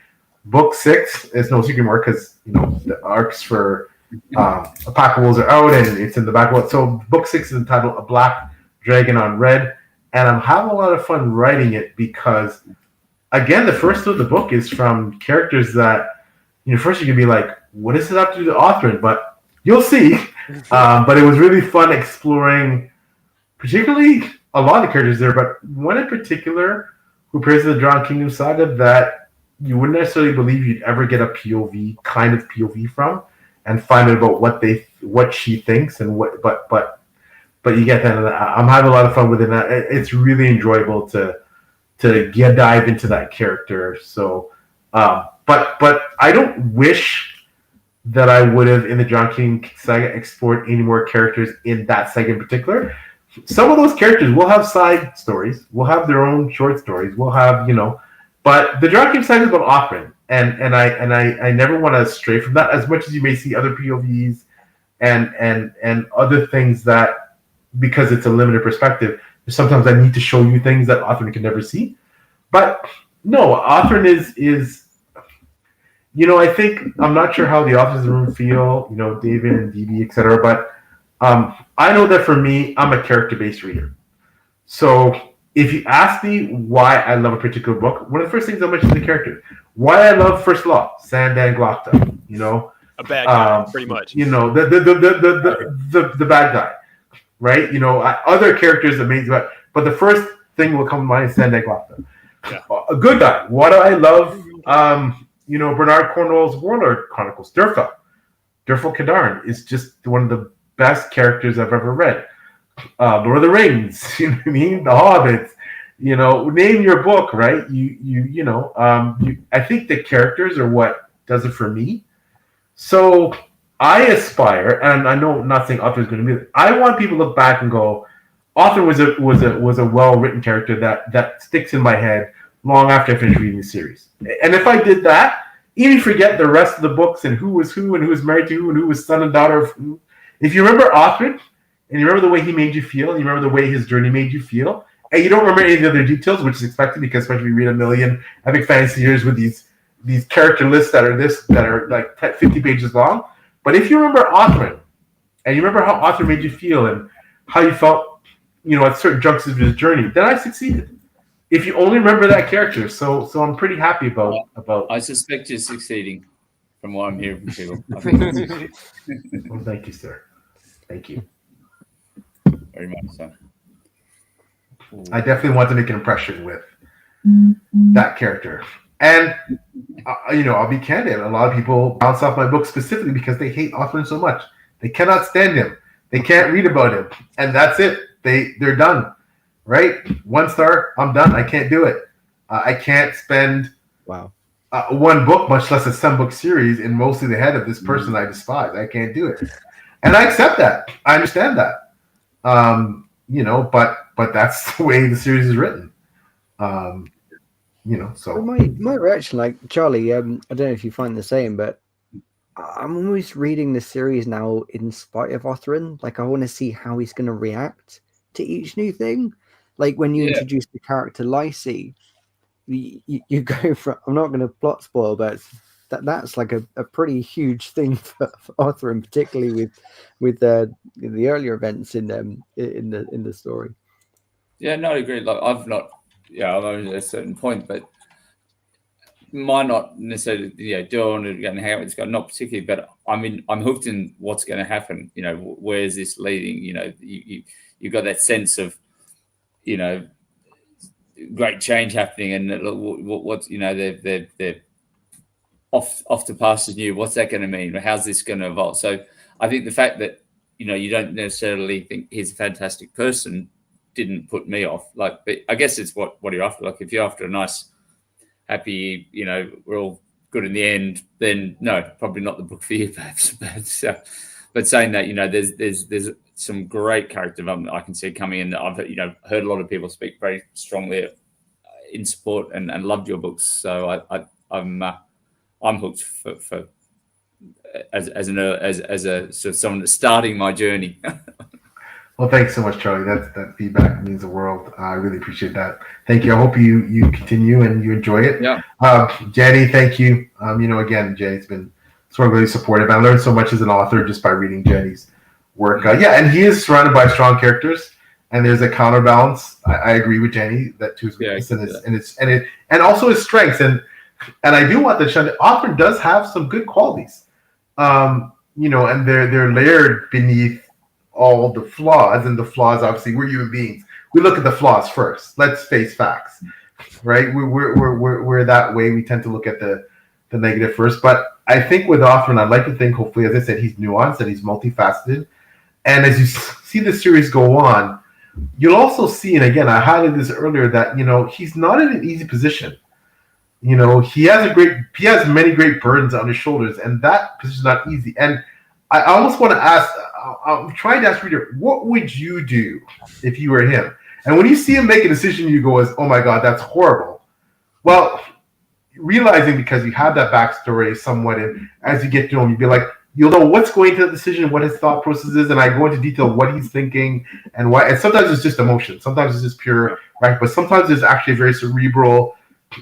book 6, is no secret more because the arcs for Apocalypse are out and it's in the back. So book 6 is entitled A Black Dragon on Red, and I'm having a lot of fun writing it because, again, the first of the book is from characters that first you can be like, what does it have to do with Othrin? But you'll see. But it was really fun exploring, particularly a lot of characters there, but one in particular who appears in the Drowned Kingdom saga that you wouldn't necessarily believe you'd ever get a kind of POV from, and find out about what she thinks and but you get that. I'm having a lot of fun with it. It's really enjoyable to dive into that character. So, but I don't wish that I would have in the Drowned Kingdom saga explored any more characters in that saga in particular. Some of those characters will have side stories, will have their own short stories, will have, but the Drowned Kingdom saga is about Othrin. I never want to stray from that, as much as you may see other POVs and other things that, because it's a limited perspective, sometimes I need to show you things that Authorin can never see. But no, Authorin is I think, I'm not sure how the authors in the room feel, David and DB, etc. But I know that for me, I'm a character-based reader. So if you ask me why I love a particular book, one of the first things I'll mention is the character. Why I love First Law, Sandan Glokta, A bad guy, pretty much. the bad guy, right? Other characters amazing, but the first thing will come to mind is Sandan Glokta. Yeah. A good guy. What do I love? Bernard Cornwell's Warlord Chronicles. Durfa Kadarn is just one of the best characters I've ever read. Lord of the Rings, you know what I mean? The Hobbits, name your book, right? I think the characters are what does it for me. So I aspire, and I know I'm not saying Arthur is going to be. I want people to look back and go, Arthur was a well written character that sticks in my head long after I finish reading the series. And if I did that, even forget the rest of the books and who was who and who was married to who and who was son and daughter of who. If you remember Arthur, and you remember the way he made you feel, and you remember the way his journey made you feel, and you don't remember any of the other details, which is expected because especially we read a million epic fantasy series with these character lists that are like 50 pages long. But if you remember Arthur, and you remember how Arthur made you feel and how you felt, at certain junctures of his journey, then I succeeded. If you only remember that character, so I'm pretty happy about. I suspect you're succeeding, from what I'm hearing from people. Well, thank you, sir. Thank you. Very much so. I definitely want to make an impression with that character. And, I'll be candid. A lot of people bounce off my book specifically because they hate Authorin so much. They cannot stand him. They can't read about him. And that's it. They're done. Right? 1 star, I'm done. I can't do it. I can't spend one book, much less a 7-book series, in mostly the head of this person I despise. I can't do it. And I accept that. I understand that. But that's the way the series is written. So my reaction, like Charlie, I don't know if you find the same, but I'm almost reading the series now in spite of Authorin. Like, I want to see how he's going to react to each new thing. Like when you introduce the character Lycée, you go from, I'm not going to plot spoil, but that's like a pretty huge thing for Authorin, particularly with the earlier events in the story. Yeah, no, I agree. Like I'm only at a certain point, but might not necessarily, do I want to go and hang out with this guy? Not particularly, but I'm hooked in what's going to happen. Where's this leading? You've got that sense of, great change happening, and what's they're off to pastures new. What's that going to mean? How's this going to evolve? So I think the fact that you don't necessarily think he's a fantastic person didn't put me off. But I guess it's what you're after. Like if you're after a nice, happy, we're all good in the end, then no, probably not the book for you, perhaps. But saying that, there's some great character development I can see coming in. I've heard a lot of people speak very strongly in support and loved your books. So I'm hooked for as a sort of someone that's starting my journey. Well, thanks so much, Charlie. That feedback means the world. I really appreciate that. Thank you. I hope you continue and you enjoy it. Yeah. Jenny, thank you. Again, Jenny's been sort of really supportive. I learned so much as an author just by reading Jenny's work. And he is surrounded by strong characters, and there's a counterbalance. I agree with Jenny that to his weakness and also his strengths. And I do want to show that author does have some good qualities. And they're layered beneath all the flaws, and the flaws, obviously, we're human beings. We look at the flaws first. Let's face facts, right? We're that way. We tend to look at the negative first. But I think with Authorin, I'd like to think, hopefully, as I said, he's nuanced and he's multifaceted. And as you see the series go on, you'll also see, and again, I highlighted this earlier, that he's not in an easy position. He has many great burdens on his shoulders, and that position is not easy. And I almost want to ask. I'm trying to ask reader, what would you do if you were him? And when you see him make a decision, you go, "Oh my God, that's horrible." Well, realizing because you have that backstory somewhat, and as you get to know him, you'd be like, you'll know what's going into the decision, what his thought process is, and I go into detail what he's thinking and why. And sometimes it's just emotion, sometimes it's just pure, right? But sometimes it's actually very cerebral,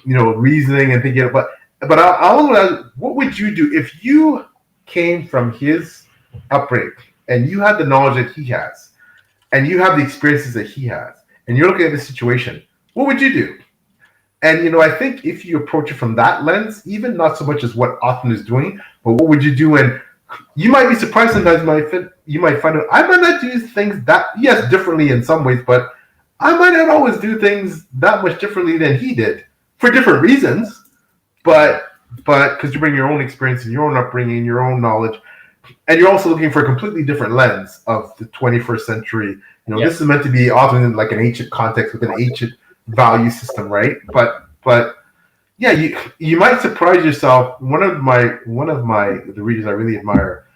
reasoning and thinking. But what would you do if you came from his upbringing and you had the knowledge that he has, and you have the experiences that he has, and you're looking at this situation? What would you do? And I think if you approach it from that lens, even not so much as what Othman is doing, but what would you do? And you might be surprised sometimes. You might find out I might not do things differently in some ways, but I might not always do things that much differently than he did for different reasons. But because you bring your own experience and your own upbringing, your own knowledge, and you're also looking for a completely different lens of the 21st century. This is meant to be often in like an ancient context with an ancient value system, right? But yeah, you might surprise yourself. One of the readers I really admire,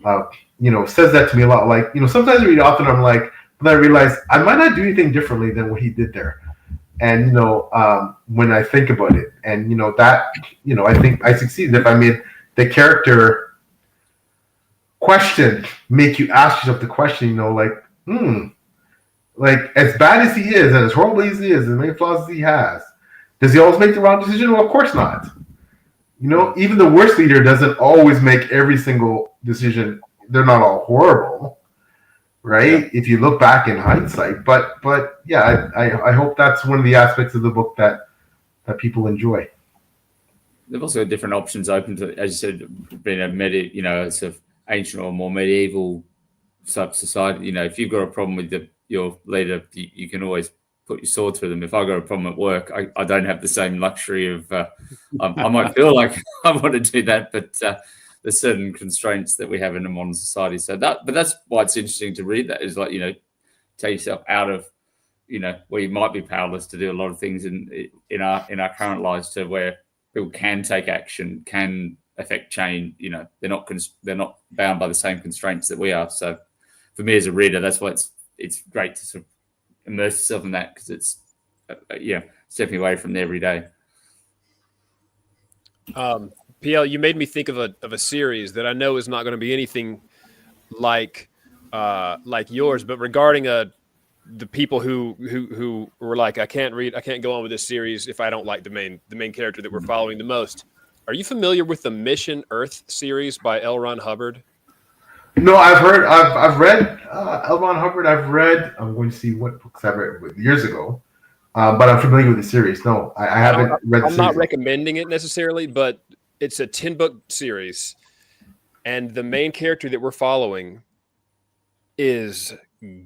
says that to me a lot. Like, sometimes I read often, I'm like, but I realize I might not do anything differently than what he did there. And when I think about it, and that, I think I succeeded if I made the character question make you ask yourself the question, like as bad as he is and as horrible as he is and many flaws as he has, does he always make the wrong decision? Well, of course not. Even the worst leader doesn't always make every single decision. They're not all horrible, right? Yeah. If you look back in hindsight, but yeah, I hope that's one of the aspects of the book that people enjoy. They've also got different options open to, as you said, being a sort of ancient or more medieval type society. If you've got a problem with your leader, you can always put your sword through them. If I got a problem at work, I don't have the same luxury of. I might feel like I want to do that, but there's certain constraints that we have in a modern society. So but that's why it's interesting to read that. Is like take yourself out of where you might be powerless to do a lot of things in our current lives, to where people can take action, can affect change. They're not bound by the same constraints that we are. So for me as a reader, that's why it's great to sort of immerse yourself in that, because it's stepping away from the everyday. PL, you made me think of a series that I know is not going to be anything like yours, but regarding the people who were like, I can't go on with this series if I don't like the main character that we're following the most. Are you familiar with the Mission Earth series by L. Ron Hubbard? No, I've read L. Ron Hubbard. I'm going to see what books I've read years ago, but I'm familiar with the series. No, I haven't read the series. I'm not recommending it necessarily, but it's a 10-book series, and the main character that we're following is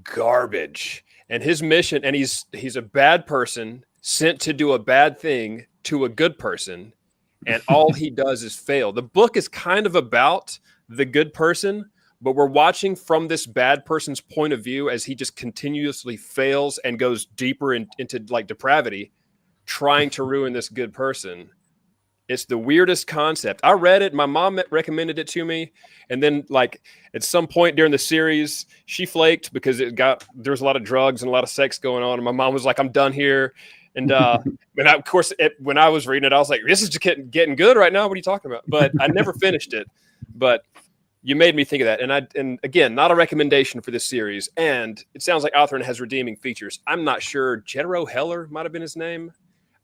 garbage. And his mission, and he's a bad person sent to do a bad thing to a good person, and all he does is fail. The book is kind of about the good person, but we're watching from this bad person's point of view as he just continuously fails and goes deeper into like depravity, trying to ruin this good person. It's the weirdest concept. I read it. My mom recommended it to me. And then like at some point during the series, she flaked because there was a lot of drugs and a lot of sex going on. And my mom was like, I'm done here. And when I was reading it, I was like, this is just getting good right now. What are you talking about? But I never finished it. But you made me think of that. And again, not a recommendation for this series. And it sounds like Othran has redeeming features. I'm not sure. Jethro Heller might have been his name.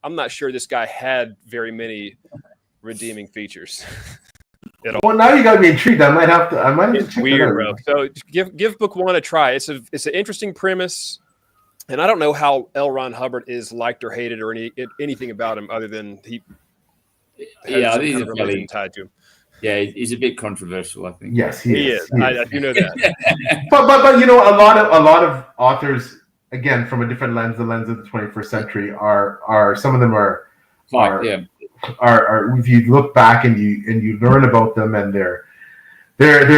I'm not sure this guy had very many redeeming features. Well, now you got me intrigued. I might have to. It's weird, bro. So give book one a try. It's an interesting premise, and I don't know how L. Ron Hubbard is liked or hated or anything about him other than he. I think he's really tied to him. Yeah, he's a bit controversial, I think. Yes, he is. I do know that. but a lot of authors, again, from a different lens, the lens of the 21st century, are some of them are if you look back and you learn about them and their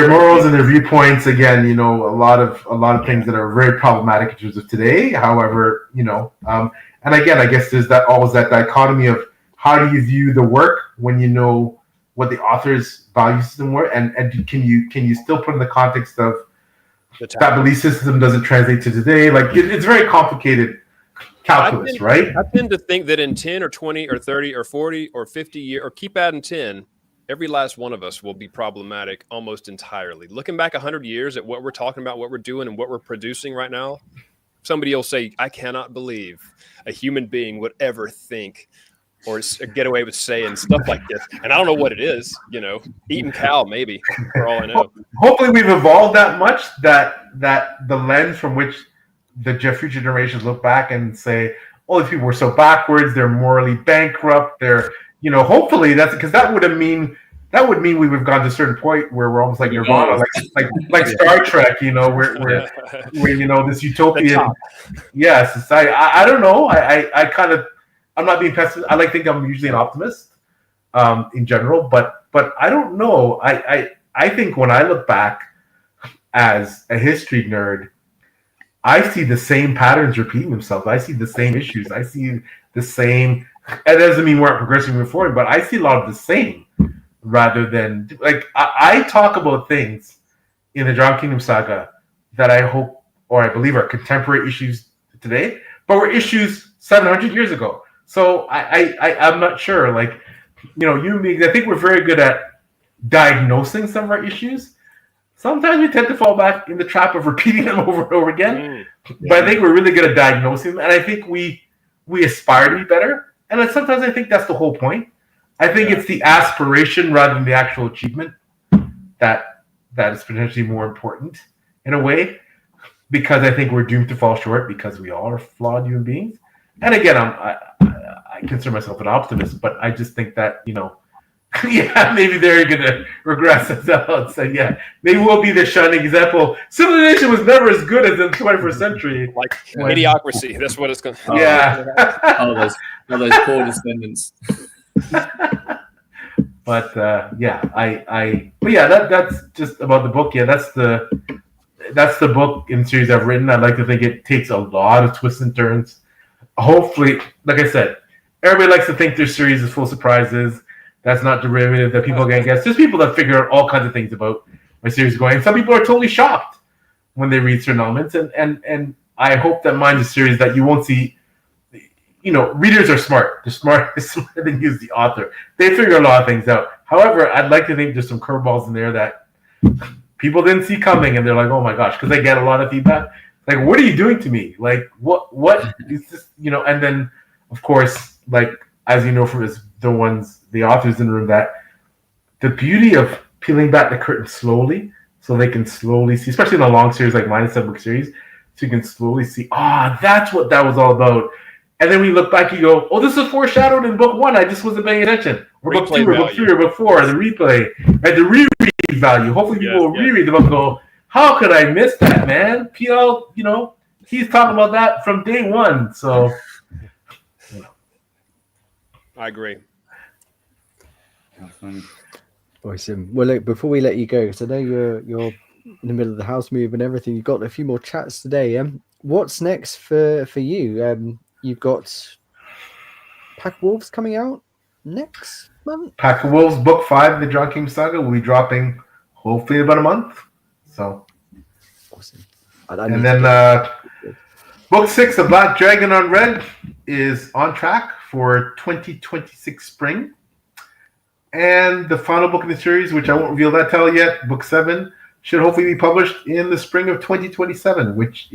morals and their viewpoints, again, a lot of things that are very problematic in terms of today. However, and again, I guess there's always that dichotomy of how do you view the work when you know what the author's value system were, and can you still put in the context of that belief system doesn't translate to today? Like it's very complicated calculus, right? I tend to think that in 10 or 20 or 30 or 40 or 50 years, or keep adding 10, every last one of us will be problematic almost entirely. Looking back 100 years at what we're talking about, what we're doing, and what we're producing right now, somebody will say, I cannot believe a human being would ever think or get away with saying stuff like this. And I don't know what it is, eating cow, maybe, for all I know. Hopefully we've evolved that much that the lens from which the future generations look back and say, oh, these people were so backwards, they're morally bankrupt, they're, hopefully that's because that would mean we would have gone to a certain point where we're almost like Nirvana, like Star Trek, where this utopian. Yes, I don't know. I'm not being pessimist. I think I'm usually an optimist in general, but I don't know. I think when I look back as a history nerd, I see the same patterns repeating themselves. I see the same issues. I see the same. It doesn't mean we're progressing moving forward, but I see a lot of the same rather than I talk about things in the John Kingdom saga that I hope or I believe are contemporary issues today, but were issues 700 years ago. So I'm not sure. Human beings, I think we're very good at diagnosing some of our issues. Sometimes we tend to fall back in the trap of repeating them over and over again. But I think we're really good at diagnosing them, and I think we aspire to be better. And then sometimes I think that's the whole point. I think it's the aspiration rather than the actual achievement that is potentially more important in a way, because I think we're doomed to fall short because we all are flawed human beings. And again, I consider myself an optimist, but I just think that, maybe they're going to regress as well and say, maybe we'll be the shining example. Civilization was never as good as in the 21st century. Like idiocracy. That's what it's going to be. All those poor descendants. But that's just about the book. Yeah, that's the book in the series I've written. I'd like to think it takes a lot of twists and turns. Hopefully, like I said, everybody likes to think their series is full of surprises. That's not derivative that people can guess. There's people that figure out all kinds of things about my series going. Some people are totally shocked when they read certain elements, and I hope that mine's a series that you won't see. Readers are smart. They're smarter than you as the author. They figure a lot of things out. However, I'd like to think there's some curveballs in there that people didn't see coming, and they're like, "Oh my gosh!" Because they get a lot of feedback. Like, what are you doing to me? Like, what is this? And then, of course, as you know from the authors in the room, that the beauty of peeling back the curtain slowly, so they can slowly see, especially in a long series like mine, a 7-book series, so you can slowly see, that's what that was all about. And then when you look back, you go, oh, this was foreshadowed in book 1. I just wasn't paying attention. Or book 2, or book 3, or book 4, the replay, right? The reread value. Hopefully people will reread the book and go, how could I miss that, man? PL, he's talking about that from day one. So, I agree. Awesome. Well, look, before we let you go, because I know you're in the middle of the house move and everything, you've got a few more chats today. What's next for you? You've got Pack of Wolves coming out next month. Pack of Wolves book 5, the John King saga, will be dropping hopefully in about a month. So awesome. And then book 6, The Black Dragon on Red, is on track for 2026 spring. And the final book in the series, which I won't reveal that title yet, book 7, should hopefully be published in the spring of 2027, which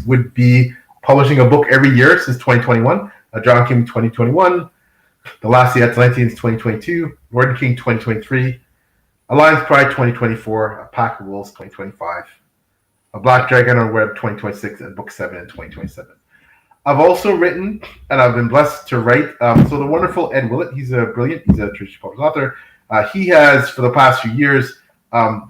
would be publishing a book every year since 2021. John King 2021, The Last of the Atlanteans 2022, Lord King 2023, Alliance Pride 2024, A Pack of Wolves 2025, A Black Dragon on Web 2026, and book 7 in 2027. I've also written, and I've been blessed to write, so the wonderful Ed Willett, he's a traditional published author. He has, for the past few years,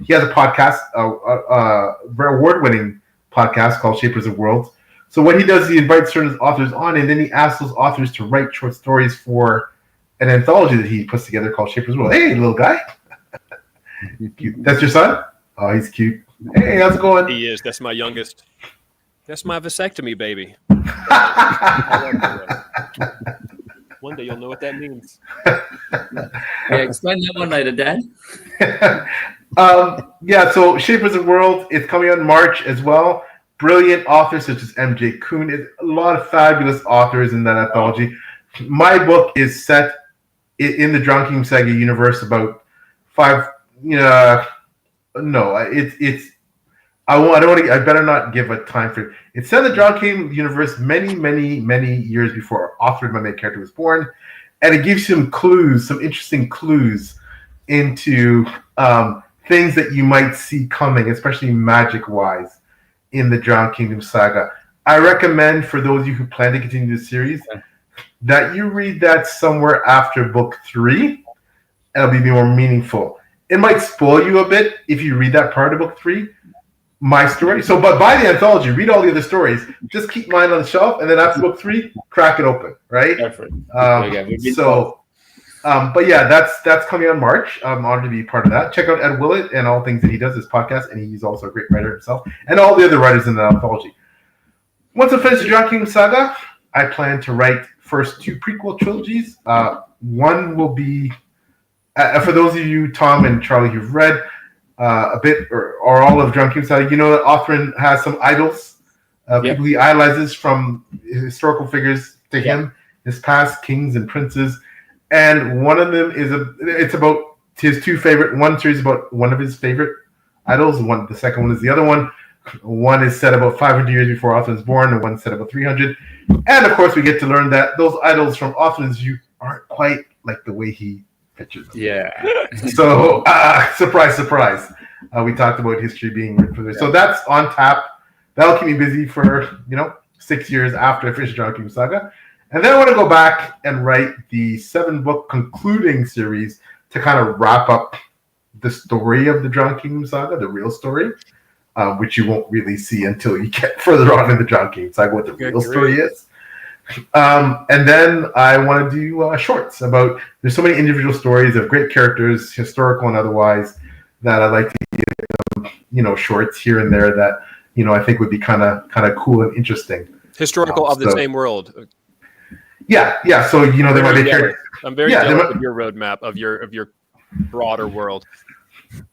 he has a podcast, a very award-winning podcast called Shapers of Worlds. So what he does is he invites certain authors on, and then he asks those authors to write short stories for an anthology that he puts together called Shapers of Worlds. Hey, little guy. Cute. That's your son? Oh, he's cute. Hey, how's it going? He is. That's my youngest. That's my vasectomy baby. One day you'll know what that means. Explain that one later, Dad. So Shapers of Worlds is coming out in March as well. brilliant authors such as M.J. Kuhn. A lot of fabulous authors in that anthology. My book is set in the John King Saga universe about five. No, it's. I don't want to. I better not give a time frame. It's set in the John King universe many years before Arthur, my main character, was born, and it gives some clues, some interesting clues into things that you might see coming, especially magic-wise, in the John Kingdom Saga. I recommend for those of you who plan to continue the series that you read that somewhere after book 3. It'll be more meaningful. It might spoil you a bit if you read that part of book 3, my story. So, but buy the anthology, read all the other stories. Just keep mine on the shelf, and then after book 3, crack it open, right? But yeah, that's coming on March. I'm honored to be part of that. Check out Ed Willett and all things that he does, his podcast, and he's also a great writer himself, and all the other writers in the anthology. Once I finish the John King Saga, I plan to write first 2 prequel trilogies. One will be, for those of you, Tom and Charlie, who've read a bit or all of John King Saga, you know that Othrin has some idols, people he idolizes from historical figures to him, his past kings and princes. And one of them it's about his 2 favorite. One series about one of his favorite idols. The second one is the other one. One is set about 500 years before Arthur was born, and one set about 300. And of course, we get to learn that those idols from Arthur's view aren't quite like the way he pictures them. Yeah. So, surprise. We talked about history being written for this. So that's on tap. That'll keep me busy for 6 years after I finish John King Saga. And then I want to go back and write the 7-book concluding series to kind of wrap up the story of the John King Saga, the real story, which you won't really see until you get further on in the John King Saga, what the real story is. And then I want to do shorts about, there's so many individual stories of great characters, historical and otherwise, that I like to give shorts here and there that, I think would be kind of cool and interesting. Historical of the same world. Yeah. So there might be characters. I'm very jealous of your roadmap of your broader world.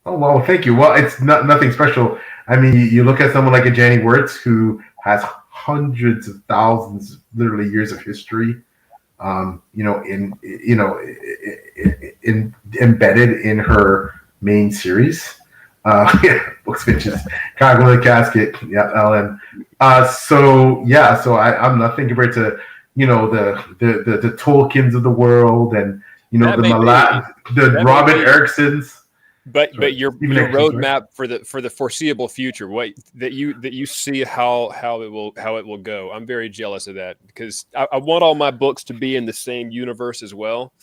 Oh well, thank you. Well, it's nothing special. I mean, you look at someone like a Janie Wirtz who has hundreds of thousands, literally years of history, embedded in her main series. Books, bitches, Cargo in the Casket. Yeah, Ellen. So I'm nothing compared to the Tolkiens of the world, and the Robin Ericksons. But your roadmap for the foreseeable future, that you see how it will go. I'm very jealous of that, because I want all my books to be in the same universe as well.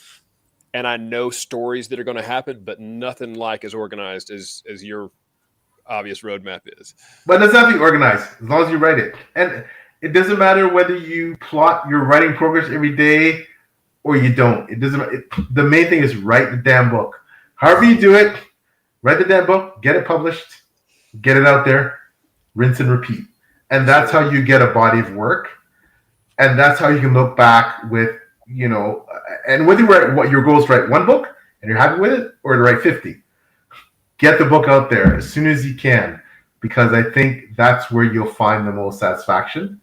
And I know stories that are going to happen, but nothing like as organized as your obvious roadmap is. But it doesn't have to be organized as long as you write it. And it doesn't matter whether you plot your writing progress every day or you don't. It doesn't matter. The main thing is write the damn book. However you do it, write the damn book, get it published, get it out there, rinse and repeat. And that's how you get a body of work. And that's how you can look back with, and whether you write what your goal is to write 1 book and you're happy with it, or to write 50. Get the book out there as soon as you can, because I think that's where you'll find the most satisfaction.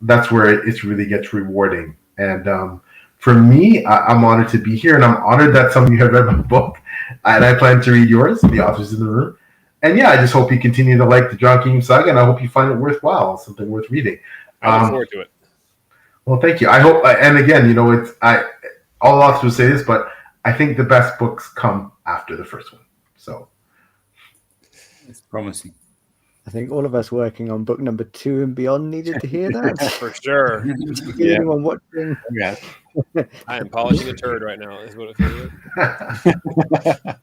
That's where it really gets rewarding. And for me, I'm honored to be here, and I'm honored that some of you have read my book, and I plan to read yours, the authors in the room. And I just hope you continue to like the John King Saga, and I hope you find it worthwhile, something worth reading. I look forward to it. Well, thank you. I hope, and again, all authors will say this, but I think the best books come after the first one. So it's promising. I think all of us working on book number 2 and beyond needed to hear that. For sure. Anyone watching? Yeah. I am polishing a turd right now, is what it feels like.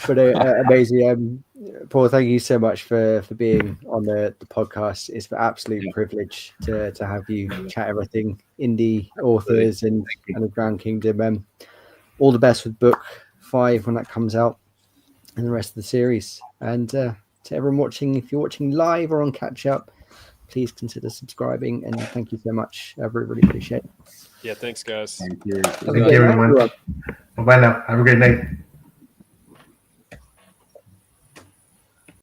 But amazing. Paul, thank you so much for being on the podcast. It's an absolute privilege to have you chat everything indie authors and the Grand Kingdom. All the best with book 5 when that comes out, and the rest of the series. And to everyone watching, if you're watching live or on catch up, please consider subscribing. And thank you so much. I really appreciate it. Yeah, thanks, guys. Thank you. Thank you, everyone. Bye now. Have a great night.